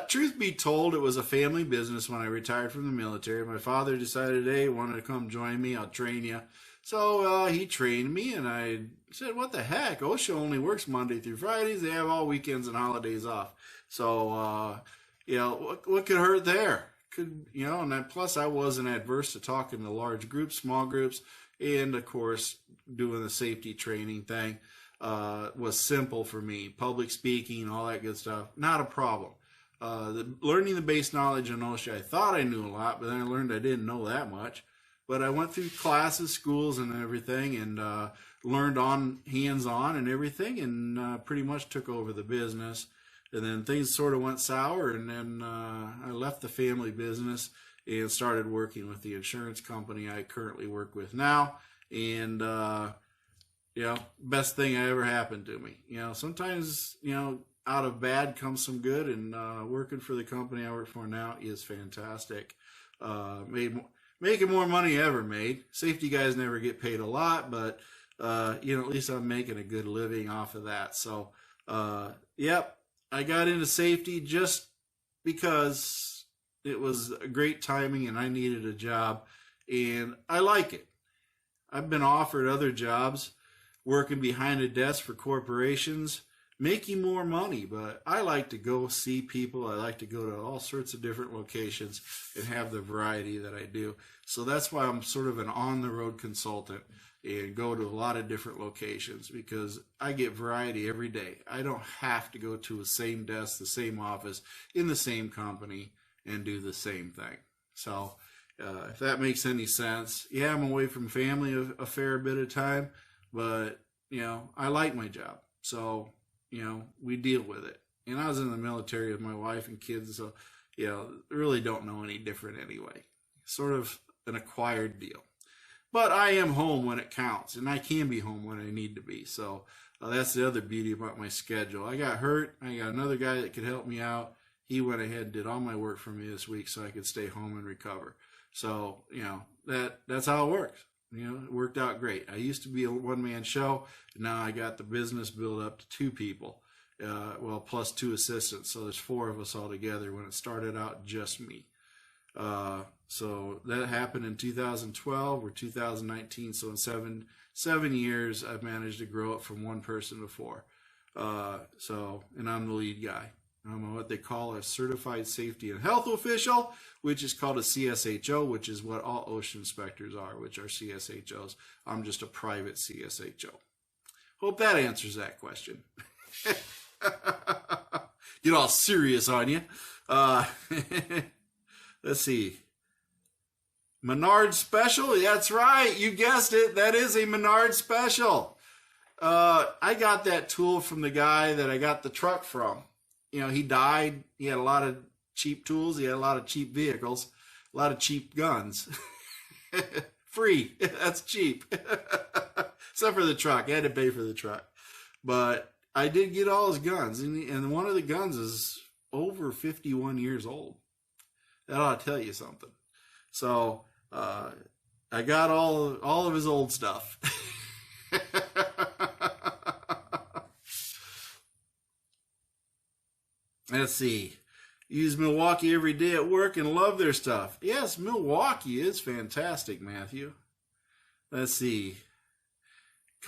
Truth be told, it was a family business when I retired from the military. My father decided, hey, he wanted to come join me. I'll train you. So he trained me, and I said, what the heck? OSHA only works Monday through Fridays. They have all weekends and holidays off. So, you know, what could hurt there? You know, and then plus I wasn't adverse to talking to large groups, small groups, and of course doing the safety training thing was simple for me. Public speaking, all that good stuff, not a problem. Learning the base knowledge on OSHA, I thought I knew a lot, but then I learned I didn't know that much. But I went through classes, schools, and everything, and learned on hands-on and everything, and pretty much took over the business. And then things sort of went sour, and then I left the family business and started working with the insurance company I currently work with now. And, you know, best thing that ever happened to me. You know, sometimes, you know, out of bad comes some good, and working for the company I work for now is fantastic. Making more money I ever made. Safety guys never get paid a lot, but, you know, at least I'm making a good living off of that. So, yep. I got into safety just because it was a great timing and I needed a job, and I like it. I've been offered other jobs working behind a desk for corporations, making more money, but I like to go see people. I like to go to all sorts of different locations and have the variety that I do. So that's why I'm sort of an on-the-road consultant and go to a lot of different locations, because I get variety every day. I don't have to go to the same desk, the same office, in the same company and do the same thing. So if that makes any sense, yeah, I'm away from family a fair bit of time, but, you know, I like my job. So, you know, we deal with it. And I was in the military with my wife and kids, so, you know, really don't know any different anyway. Sort of an acquired deal. But I am home when it counts, and I can be home when I need to be. So that's the other beauty about my schedule. I got hurt. I got another guy that could help me out. He went ahead and did all my work for me this week so I could stay home and recover. So, you know, that's how it works. You know, it worked out great. I used to be a one-man show, and now I got the business built up to 2 people, well, plus 2 assistants. So there's 4 of us all together when it started out just me. So that happened in 2012 or 2019. So in seven years, I've managed to grow it from 1 person to 4. And I'm the lead guy. I'm what they call a certified safety and health official, which is called a CSHO, which is what all OSHA inspectors are, which are CSHOs. I'm just a private CSHO. Hope that answers that question. Get all serious on you. Let's see. Menard special? That's right. You guessed it. That is a Menard special. I got that tool from the guy that I got the truck from. You know, he died. He had a lot of cheap tools. He had a lot of cheap vehicles, a lot of cheap guns. Free. That's cheap. Except for the truck. I had to pay for the truck. But I did get all his guns. And one of the guns is over 51 years old. That ought to tell you something. So I got all of his old stuff. Let's see. Use Milwaukee every day at work and love their stuff. Yes, Milwaukee is fantastic, Matthew. Let's see.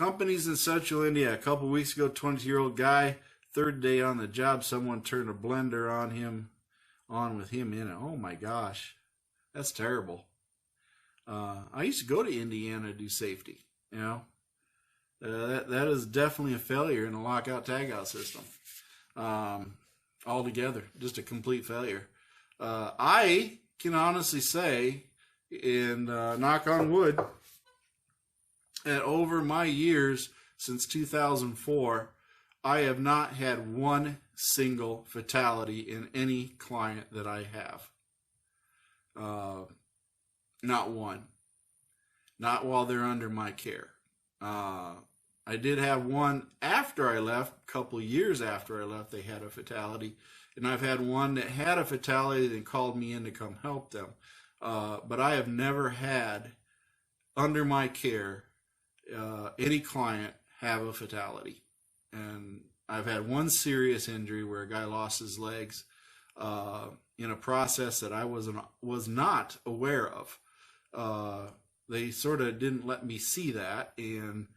Companies in Central India. A couple weeks ago, 20-year-old guy, third day on the job, someone turned a blender on with him in it. Oh my gosh, that's terrible. I used to go to Indiana to do safety. You know, that is definitely a failure in the lockout tagout system. Altogether, just a complete failure. I can honestly say, and knock on wood, that over my years since 2004, I have not had one single fatality in any client that I have. Not one. Not while they're under my care. I did have one after I left, a couple of years after I left, they had a fatality. And I've had one that had a fatality and called me in to come help them. But I have never had, under my care, any client have a fatality. And I've had one serious injury where a guy lost his legs in a process that I was not aware of. They sort of didn't let me see that, and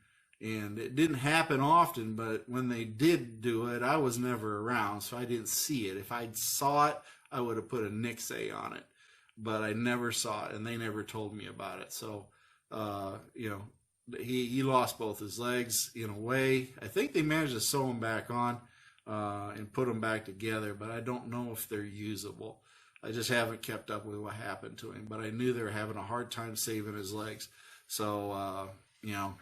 it didn't happen often, but when they did do it, I was never around, so I didn't see it. If I saw it, I would have put a nix-A on it, but I never saw it, and they never told me about it. So, you know, he lost both his legs in a way. I think they managed to sew them back on and put them back together, but I don't know if they're usable. I just haven't kept up with what happened to him, but I knew they were having a hard time saving his legs. So, you know,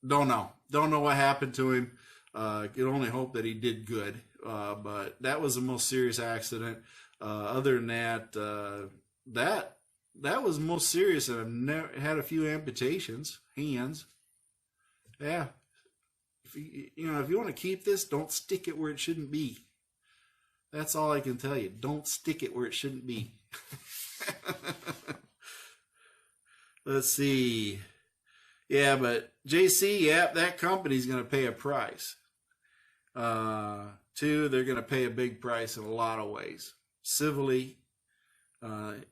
don't know what happened to him. Could only hope that he did good. But that was the most serious accident. Other than that, that was the most serious. And I've never had a few amputations, hands. Yeah. If you want to keep this, don't stick it where it shouldn't be. That's all I can tell you. Don't stick it where it shouldn't be. Let's see. Yeah, but JC, yeah, that company's going to pay a price. Two, they're going to pay a big price in a lot of ways. Civilly,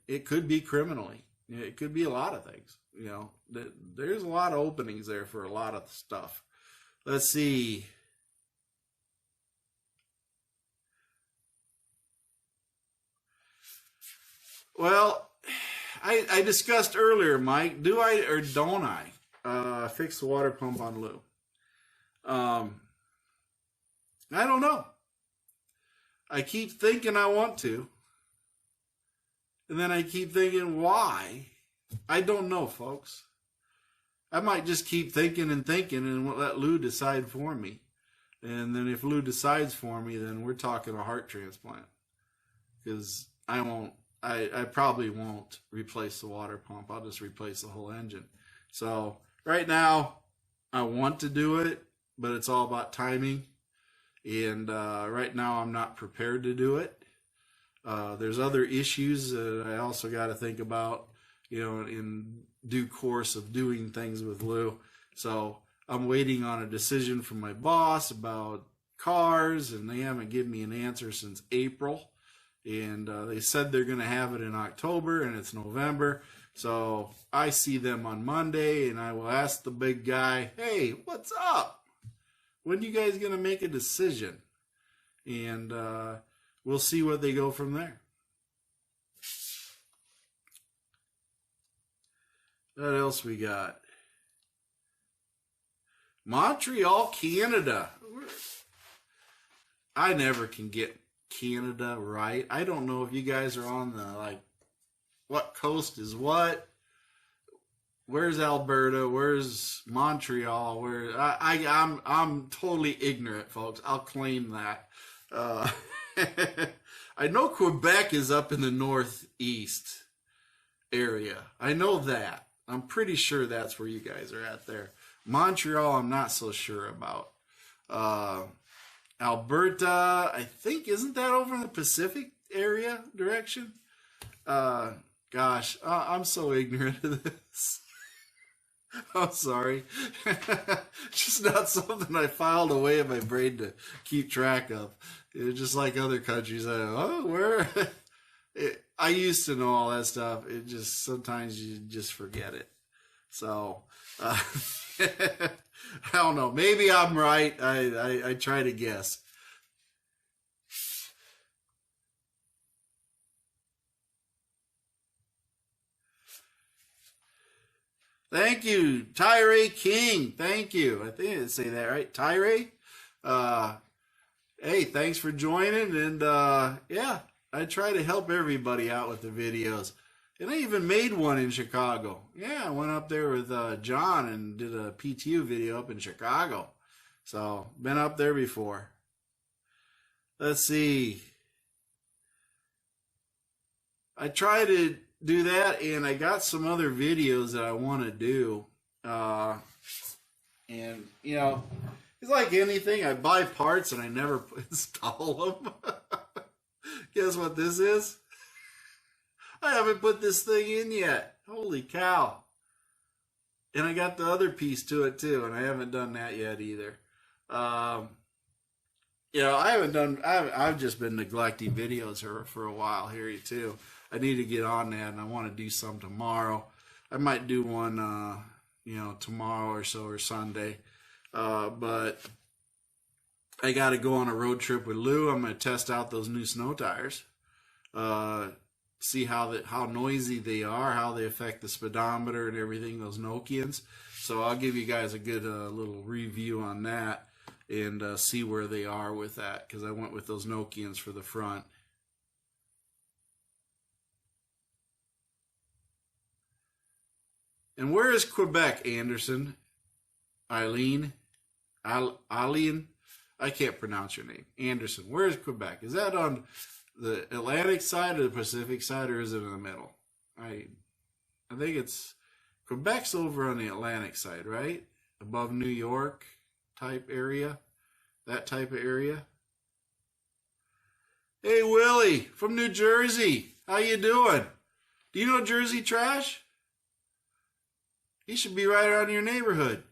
it could be criminally. It could be a lot of things. You know, there's a lot of openings there for a lot of stuff. Let's see. Well, I discussed earlier, Mike, do I or don't I fix the water pump on Lou? I don't know. I keep thinking I want to. And then I keep thinking, why? I don't know, folks. I might just keep thinking and let Lou decide for me. And then if Lou decides for me, then we're talking a heart transplant. Because I probably won't replace the water pump. I'll just replace the whole engine. So right now, I want to do it, but it's all about timing. And right now, I'm not prepared to do it. There's other issues that I also got to think about, you know, in due course of doing things with Lou. So I'm waiting on a decision from my boss about cars, and they haven't given me an answer since April. And they said they're going to have it in October, and it's November. So I see them on Monday, and I will ask the big guy, hey, what's up? When are you guys going to make a decision? And we'll see what they go from there. What else we got? Montreal, Canada. I never can get Canada right. I don't know if you guys are on the, like, what coast is what. Where's Alberta? Where's Montreal? I'm totally ignorant, folks. I'll claim that. I know Quebec is up in the northeast area. I know that. I'm pretty sure that's where you guys are at there. Montreal, I'm not so sure about. Alberta, I think, isn't that over in the Pacific area direction? Gosh, I'm so ignorant of this. I'm sorry. Just not something I filed away in my brain to keep track of. It's just like other countries. I used to know all that stuff. It just, sometimes you just forget it. So, I don't know. Maybe I'm right. I try to guess. Thank you, Tyree King. Thank you. I think I did say that right, Tyree. Hey, thanks for joining. And yeah, I try to help everybody out with the videos. And I even made one in Chicago. Yeah, I went up there with John and did a PTU video up in Chicago. So, been up there before. Let's see. I try to do that, and I got some other videos that I want to do. And, you know, it's like anything. I buy parts and I never install them. Guess what this is? I haven't put this thing in yet. Holy cow. And I got the other piece to it too, and I haven't done that yet either. You know, I've just been neglecting videos for a while here too. I need to get on that, and I want to do some tomorrow. I might do one, you know, tomorrow or so, or Sunday. But I got to go on a road trip with Lou. I'm going to test out those new snow tires. See how noisy they are, how they affect the speedometer and everything, those Nokians. So I'll give you guys a good little review on that, and see where they are with that, because I went with those Nokians for the front. And where is Quebec, Anderson? Eileen? Eileen? I can't pronounce your name. Anderson, where is Quebec? Is that on the Atlantic side or the Pacific side, or is it in the middle? I think it's Quebec's over on the Atlantic side, right? Above New York type area, that type of area. Hey Willie from New Jersey, how you doing? Do you know Jersey Trash? He should be right around your neighborhood.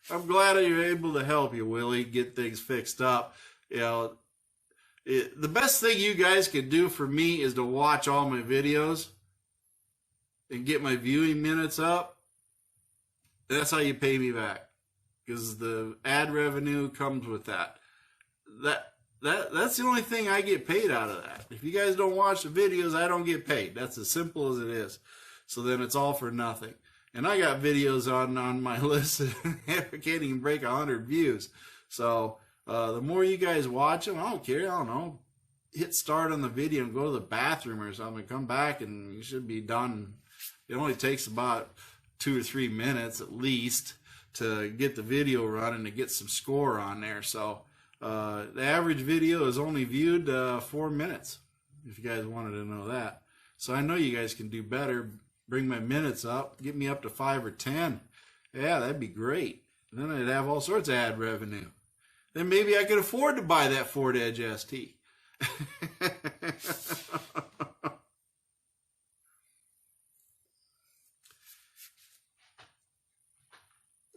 I'm glad that you're able to help you, Willie, get things fixed up. You know, the best thing you guys can do for me is to watch all my videos and get my viewing minutes up. That's how you pay me back, because the ad revenue comes with that. That's the only thing I get paid out of that. If you guys don't watch the videos, I don't get paid. That's as simple as it is. So then it's all for nothing. And I got videos on my list that I can't even break 100 views. So the more you guys watch them, I don't care. I don't know. Hit start on the video and go to the bathroom or something. Come back and you should be done. It only takes about 2 or 3 minutes at least to get the video running, to get some score on there. So the average video is only viewed 4 minutes, if you guys wanted to know that. So I know you guys can do better. Bring my minutes up, get me up to 5 or 10. Yeah, that'd be great. And then I'd have all sorts of ad revenue. Then maybe I could afford to buy that Ford Edge ST.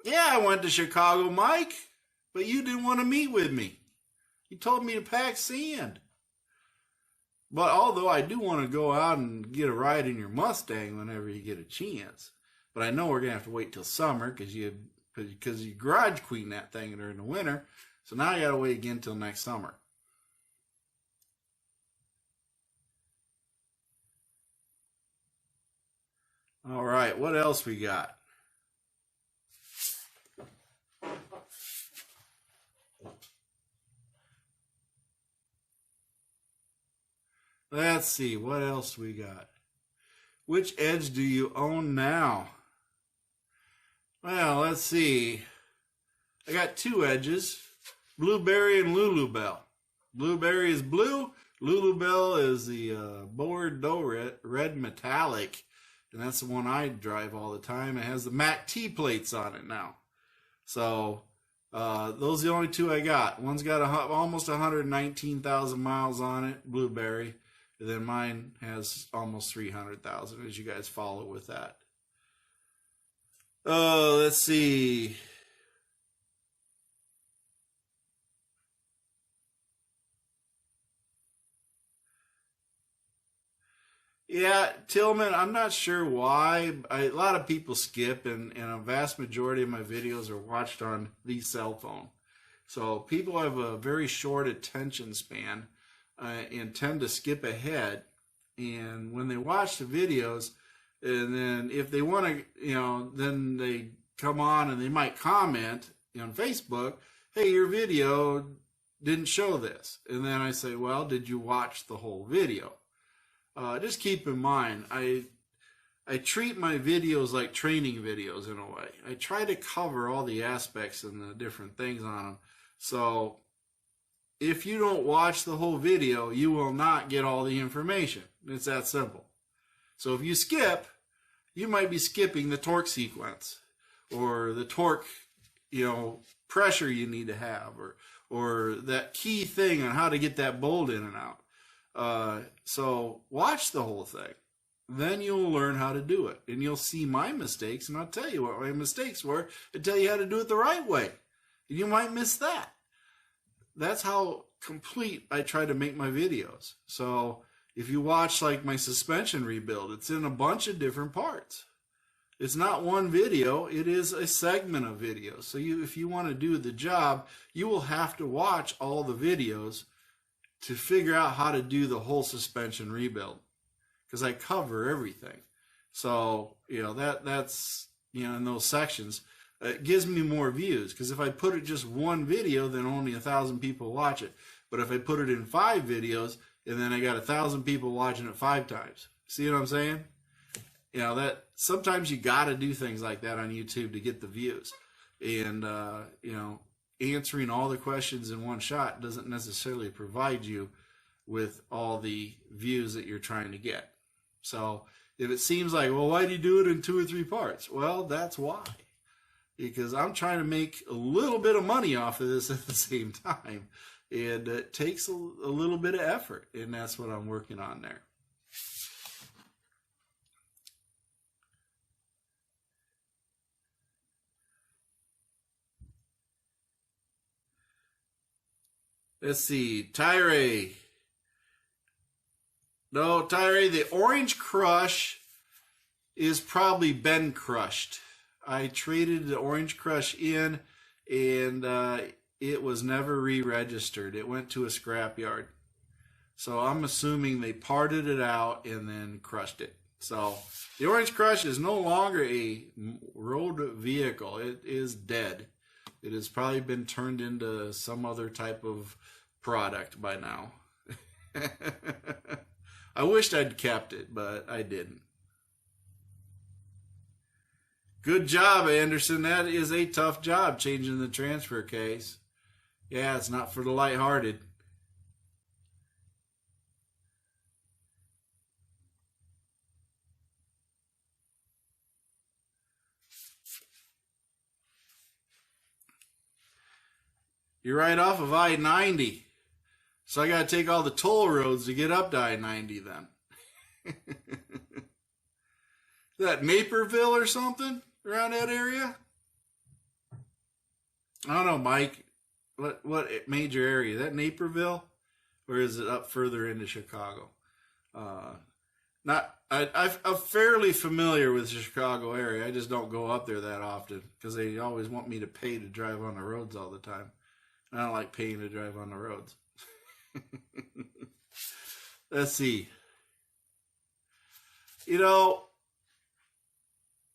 Yeah, I went to Chicago, Mike, but you didn't want to meet with me. You told me to pack sand. But although I do want to go out and get a ride in your Mustang whenever you get a chance. But I know we're going to have to wait till summer because you garage queen that thing during the winter. So now I got to wait again till next summer. All right, what else we got? Let's see, what else we got? Which Edge do you own now? Well, let's see. I got 2 Edges, Blueberry and Lulubelle. Blueberry is blue, Lulubelle is the Bordeaux red metallic, and that's the one I drive all the time. It has the MACT plates on it now. So those are the only 2 I got. One's got almost 119,000 miles on it, Blueberry. And then mine has almost 300,000, as you guys follow with that. Let's see. Yeah, Tillman, I'm not sure why. A lot of people skip, and a vast majority of my videos are watched on the cell phone. So people have a very short attention span and tend to skip ahead. And when they watch the videos, and then if they want to, then they come on and they might comment on Facebook, hey, your video didn't show this. And then I say, well, did you watch the whole video? Just keep in mind, I treat my videos like training videos in a way. I try to cover all the aspects and the different things on them. So if you don't watch the whole video, you will not get all the information. It's that simple. So if you skip, you might be skipping the torque sequence or the torque, pressure you need to have, or that key thing on how to get that bolt in and out. So watch the whole thing. Then you'll learn how to do it. And you'll see my mistakes, and I'll tell you what my mistakes were and tell you how to do it the right way. And you might miss that. That's how complete I try to make my videos. So if you watch like my suspension rebuild, it's in a bunch of different parts. It's not one video, it is a segment of videos. So if you want to do the job, you will have to watch all the videos to figure out how to do the whole suspension rebuild, because I cover everything. So that's in those sections, it gives me more views, because if I put it just one video, then only 1,000 people watch it. But if I put it in 5 videos, and then I got 1,000 people watching it 5 times. See what I'm saying? That sometimes you got to do things like that on YouTube to get the views. And answering all the questions in one shot doesn't necessarily provide you with all the views that you're trying to get. So if it seems like, well, why do you do it in 2 or 3 parts? Well, that's why. Because I'm trying to make a little bit of money off of this at the same time. And it takes a little bit of effort, and that's what I'm working on there. Let's see, Tyree. No, Tyree, the Orange Crush is probably been crushed. I traded the Orange Crush in, and it was never re-registered. It went to a scrapyard. So I'm assuming they parted it out and then crushed it. So the Orange Crush is no longer a road vehicle. It is dead. It has probably been turned into some other type of product by now. I wished I'd kept it, but I didn't. Good job, Anderson. That is a tough job, changing the transfer case. Yeah, it's not for the lighthearted. You're right off of I-90. So I got to take all the toll roads to get up to I-90 then. Is that Naperville or something around that area? I don't know, Mike. What major area? Is that Naperville? Or is it up further into Chicago? I'm fairly familiar with the Chicago area. I just don't go up there that often because they always want me to pay to drive on the roads all the time. I don't like paying to drive on the roads. Let's see.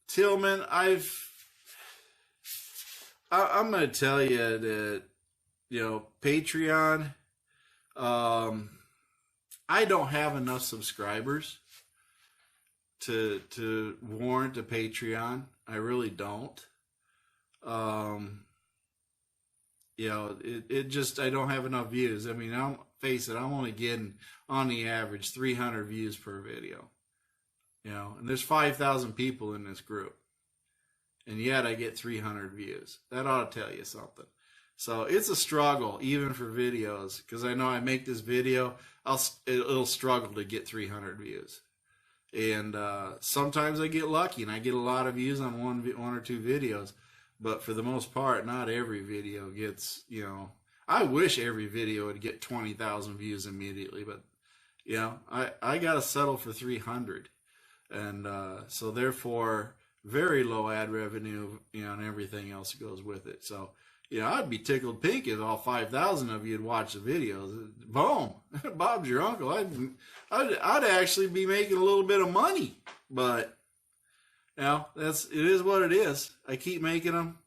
Tillman, I'm going to tell you that, Patreon, I don't have enough subscribers to warrant a Patreon. I really don't. It just, I don't have enough views. I mean, face it, I'm only getting on the average 300 views per video. And there's 5,000 people in this group. And yet I get 300 views. That ought to tell you something. So it's a struggle, even for videos, because I know I make this video, it'll struggle to get 300 views. And sometimes I get lucky and I get a lot of views on one or two videos. But for the most part, not every video gets, I wish every video would get 20,000 views immediately, but You know, I got to settle for 300. And so therefore, very low ad revenue, you know, and everything else that goes with it. So, you know, I'd be tickled pink if all 5,000 of you had watched the videos. Boom, Bob's your uncle. I'd actually be making a little bit of money, but you know, it is what it is. I keep making them,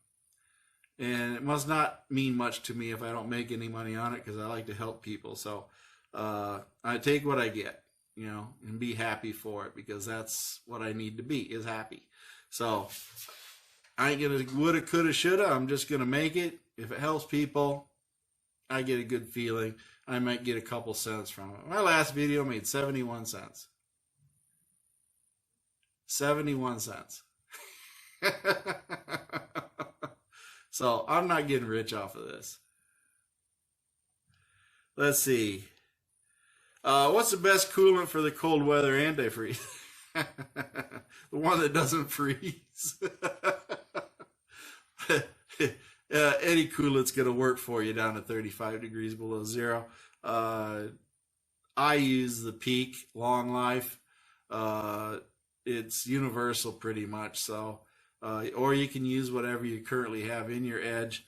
and it must not mean much to me if I don't make any money on it, because I like to help people. So I take what I get, you know, and be happy for it, because that's what I need to be, is happy. So I ain't gonna woulda, coulda, shoulda. I'm just gonna make it. If it helps people, I get a good feeling. I might get a couple cents from it. My last video made 71 cents. 71 cents. So I'm not getting rich off of this. Let's see. What's the best coolant for the cold weather antifreeze? The one that doesn't freeze. Any coolant's going to work for you down to 35 degrees below zero. I use the Peak Long Life. It's universal pretty much. So, or you can use whatever you currently have in your Edge,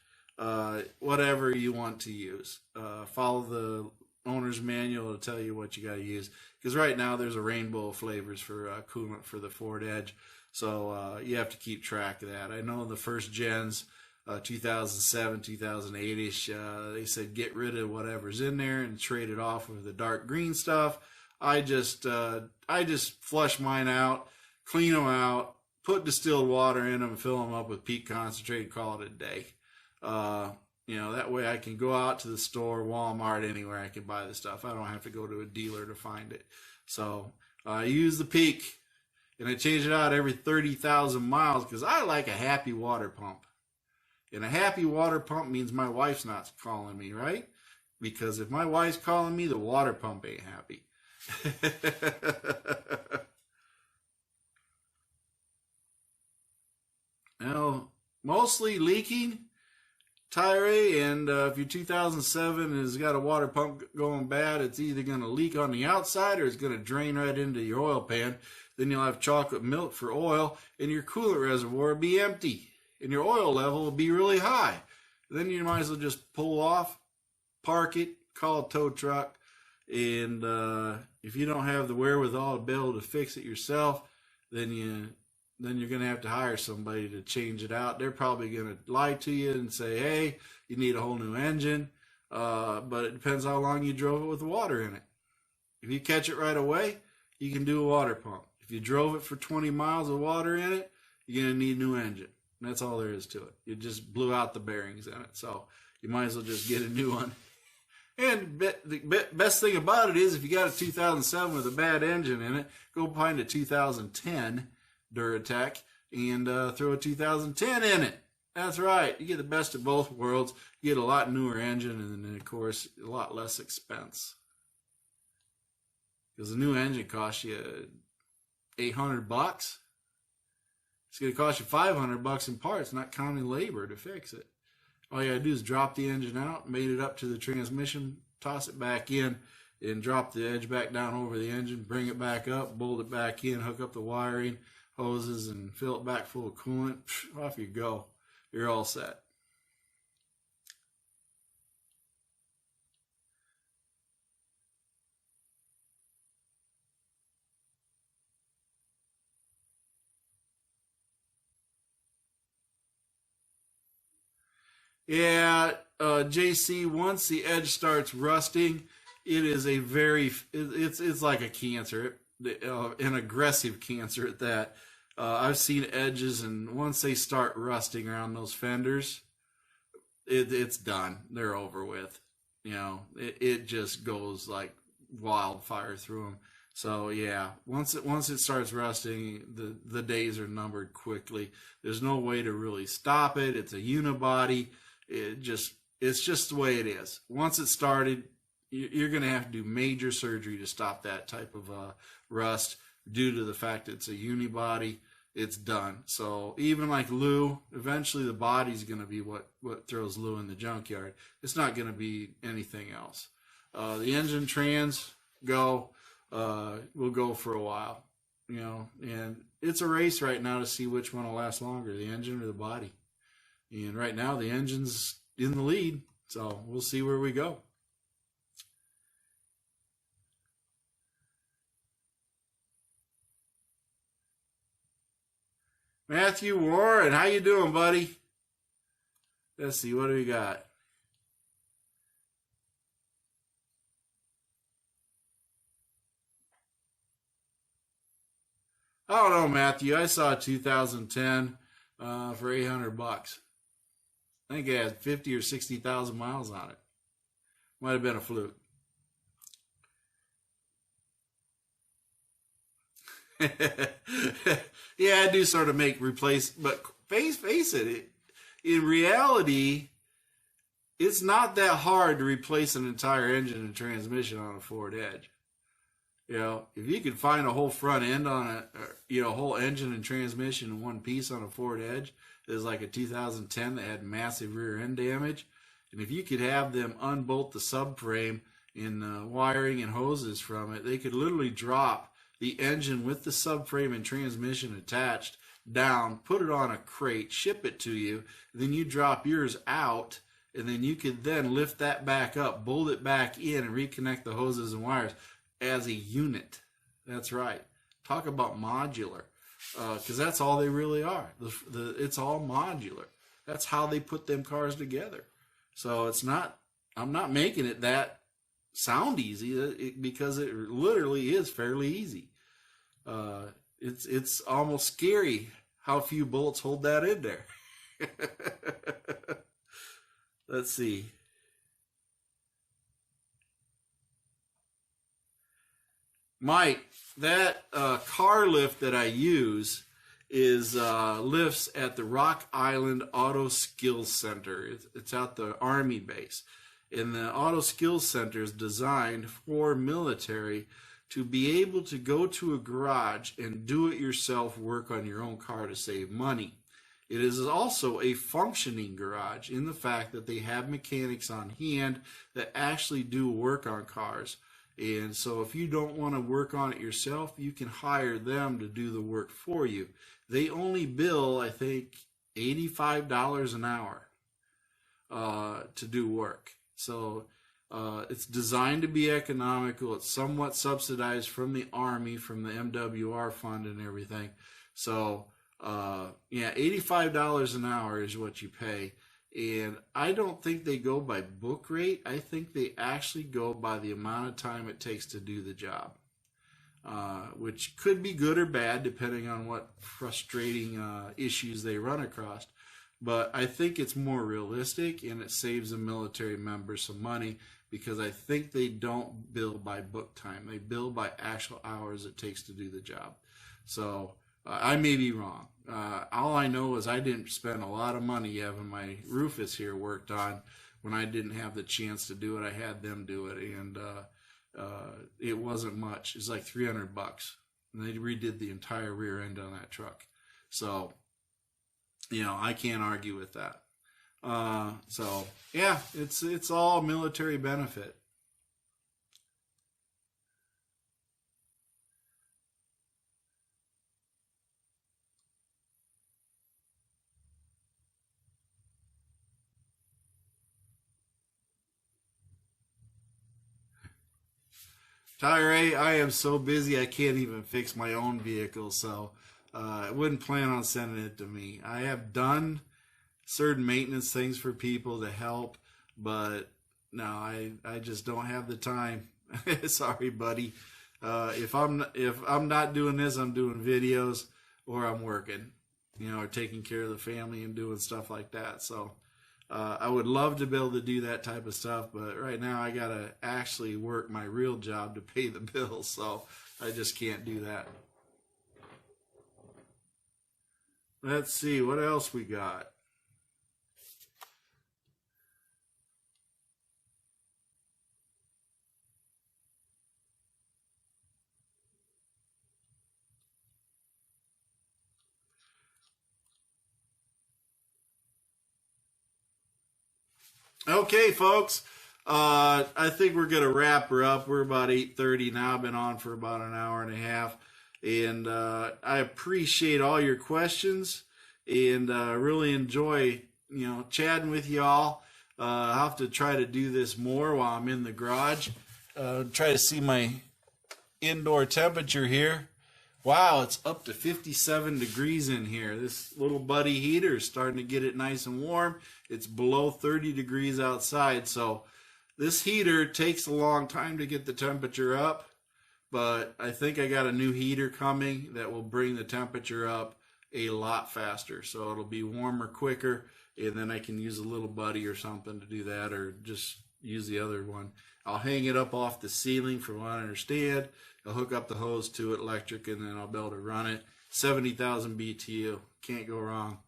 whatever you want to use. Follow the owner's manual to tell you what you got to use. Because right now there's a rainbow of flavors for coolant for the Ford Edge. So you have to keep track of that. I know the first gens, 2007, 2008-ish, they said get rid of whatever's in there and trade it off with the dark green stuff. I just flush mine out, clean them out, put distilled water in them, fill them up with peak concentrate, and call it a day. You know, that way I can go out to the store, Walmart, anywhere I can buy the stuff. I don't have to go to a dealer to find it. So I use the Peak, and I change it out every 30,000 miles because I like a happy water pump. And a happy water pump means my wife's not calling me, right? Because if my wife's calling me, the water pump ain't happy. Now, mostly leaking, Tyree, and if your 2007 has got a water pump going bad, it's either going to leak on the outside or it's going to drain right into your oil pan. Then you'll have chocolate milk for oil, and your coolant reservoir will be empty, and your oil level will be really high. Then you might as well just pull off, park it, call a tow truck, and if you don't have the wherewithal to be able to fix it yourself, then you're going to have to hire somebody to change it out. They're probably going to lie to you and say, hey, you need a whole new engine. But it depends how long you drove it with water in it. If you catch it right away, you can do a water pump. If you drove it for 20 miles with water in it, you're going to need a new engine. And that's all there is to it. You just blew out the bearings in it. So you might as well just get a new one. And the best thing about it is if you got a 2007 with a bad engine in it, go find a 2010 Duratec and throw a 2010 in it. That's right. You get the best of both worlds. You get a lot newer engine and then, of course, a lot less expense. Because the new engine costs you $800. It's going to cost you $500 in parts, not counting labor to fix it. All you got to do is drop the engine out, mate it up to the transmission, toss it back in, and drop the Edge back down over the engine, bring it back up, bolt it back in, hook up the wiring, hoses, and fill it back full of coolant. Off you go. You're all set. Yeah, JC, once the Edge starts rusting, it is a it's like a cancer, an aggressive cancer at that. I've seen Edges, and once they start rusting around those fenders, it's done. They're over with. You know, it just goes like wildfire through them. So yeah, once it starts rusting, the days are numbered quickly. There's no way to really stop it. It's a unibody. It's just the way it is. Once it started, you're going to have to do major surgery to stop that type of rust due to the fact that it's a unibody. It's done. So even like Lou, eventually the body's going to be what throws Lou in the junkyard. It's not going to be anything else. The engine trans go. will go for a while, you know. And it's a race right now to see which one will last longer, the engine or the body. And right now, the engine's in the lead, so we'll see where we go. Matthew Warren, how you doing, buddy? Let's see, what do we got? I don't know, Matthew. I saw 2010 for $800. I think it had 50 or 60,000 miles on it. Might have been a fluke. Yeah, I do sort of but face it, in reality, it's not that hard to replace an entire engine and transmission on a Ford Edge. You know, if you could find a whole front end on a whole engine and transmission in one piece on a Ford Edge, it was like a 2010 that had massive rear end damage, and if you could have them unbolt the subframe and wiring and hoses from it, they could literally drop the engine with the subframe and transmission attached down, put it on a crate, ship it to you, then you drop yours out, and then you could then lift that back up, bolt it back in, and reconnect the hoses and wires as a unit. That's right. Talk about modular, because that's all they really are. It's all modular. That's how they put them cars together. So it's not. I'm not making it that sound easy, because it literally is fairly easy. It's almost scary how few bolts hold that in there. Let's see. Mike, that car lift that I use is lifts at the Rock Island Auto Skills Center. It's at the Army base. And the Auto Skills Center is designed for military to be able to go to a garage and do-it-yourself work on your own car to save money. It is also a functioning garage in the fact that they have mechanics on hand that actually do work on cars. And so if you don't want to work on it yourself, you can hire them to do the work for you. They only bill, I think, $85 an hour to do work. So it's designed to be economical. It's somewhat subsidized from the Army, from the MWR fund and everything. So yeah, $85 an hour is what you pay. And I don't think they go by book rate. I think they actually go by the amount of time it takes to do the job, which could be good or bad depending on what frustrating issues they run across. But I think it's more realistic, and it saves a military member some money, because I think they don't bill by book time. They bill by actual hours it takes to do the job. So I may be wrong. All I know is I didn't spend a lot of money having my roofers here worked on when I didn't have the chance to do it. I had them do it, and it wasn't much. It was like $300, and they redid the entire rear end on that truck. So, you know, I can't argue with that. So yeah, it's all military benefit. Tyre A, I am so busy I can't even fix my own vehicle, so I wouldn't plan on sending it to me. I have done certain maintenance things for people to help, but no, I just don't have the time. Sorry, buddy. If I'm not doing this, I'm doing videos, or I'm working, you know, or taking care of the family and doing stuff like that. So I would love to be able to do that type of stuff, but right now I gotta actually work my real job to pay the bills, so I just can't do that. Let's see what else we got. Okay, folks. I think we're going to wrap her up. We're about 8:30 now. I've been on for about an hour and a half. And I appreciate all your questions. And really enjoy, chatting with y'all. I'll have to try to do this more while I'm in the garage. Try to see my indoor temperature here. Wow, it's up to 57 degrees in here. This little buddy heater is starting to get it nice and warm. It's below 30 degrees outside, so this heater takes a long time to get the temperature up, but I think I got a new heater coming that will bring the temperature up a lot faster, so it'll be warmer quicker, and then I can use a little buddy or something to do that, or just use the other one. I'll hang it up off the ceiling from what I understand. I'll hook up the hose to it, electric, and then I'll be able to run it. 70,000 BTU, can't go wrong.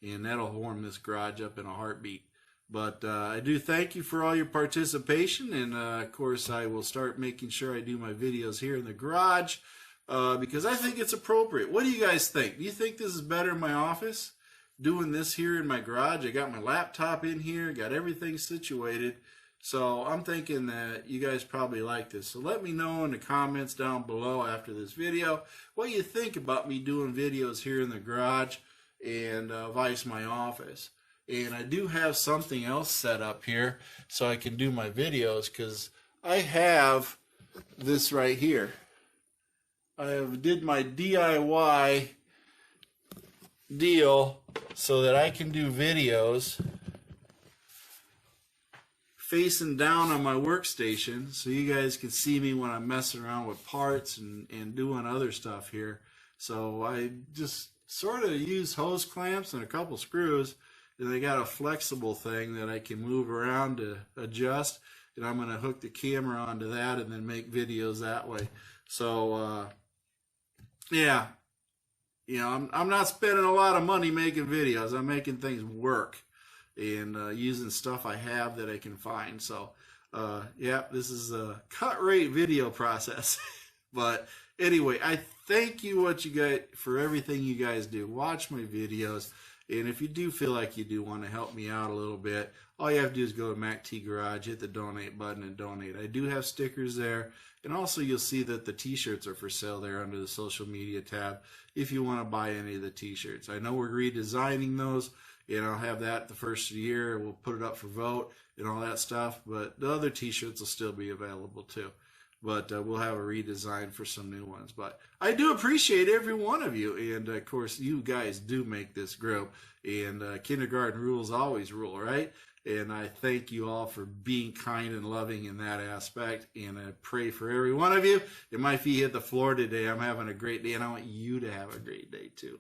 And that'll warm this garage up in a heartbeat. But I do thank you for all your participation, and of course I will start making sure I do my videos here in the garage because I think it's appropriate. What do you guys think? Do you think this is better in my office? Doing this here in my garage, I got my laptop in here, got everything situated. So I'm thinking that you guys probably like this. So let me know in the comments down below after this video what you think about me doing videos here in the garage and vice my office. And I do have something else set up here so I can do my videos because I have this right here. did my DIY deal so that I can do videos facing down on my workstation so you guys can see me when I'm messing around with parts and doing other stuff here. So I just sort of use hose clamps and a couple screws, and I got a flexible thing that I can move around to adjust, and I'm going to hook the camera onto that and then make videos that way. So yeah, I'm not spending a lot of money making videos. I'm making things work and using stuff I have that I can find. So yeah, this is a cut rate video process. But anyway, I thank you for everything you guys do. Watch my videos, and if you do feel like you do want to help me out a little bit, all you have to do is go to MACT Garage, hit the donate button, and donate. I do have stickers there, and also you'll see that the t-shirts are for sale there under the social media tab if you want to buy any of the t-shirts. I know we're redesigning those, and I'll have that the first of the year. We'll put it up for vote and all that stuff, but the other t-shirts will still be available too. But we'll have a redesign for some new ones. But I do appreciate every one of you, and of course you guys do make this grow, and kindergarten rules always rule, right? And I thank you all for being kind and loving in that aspect, and I pray for every one of you. And my feet hit the floor today. I'm having a great day, and I want you to have a great day too.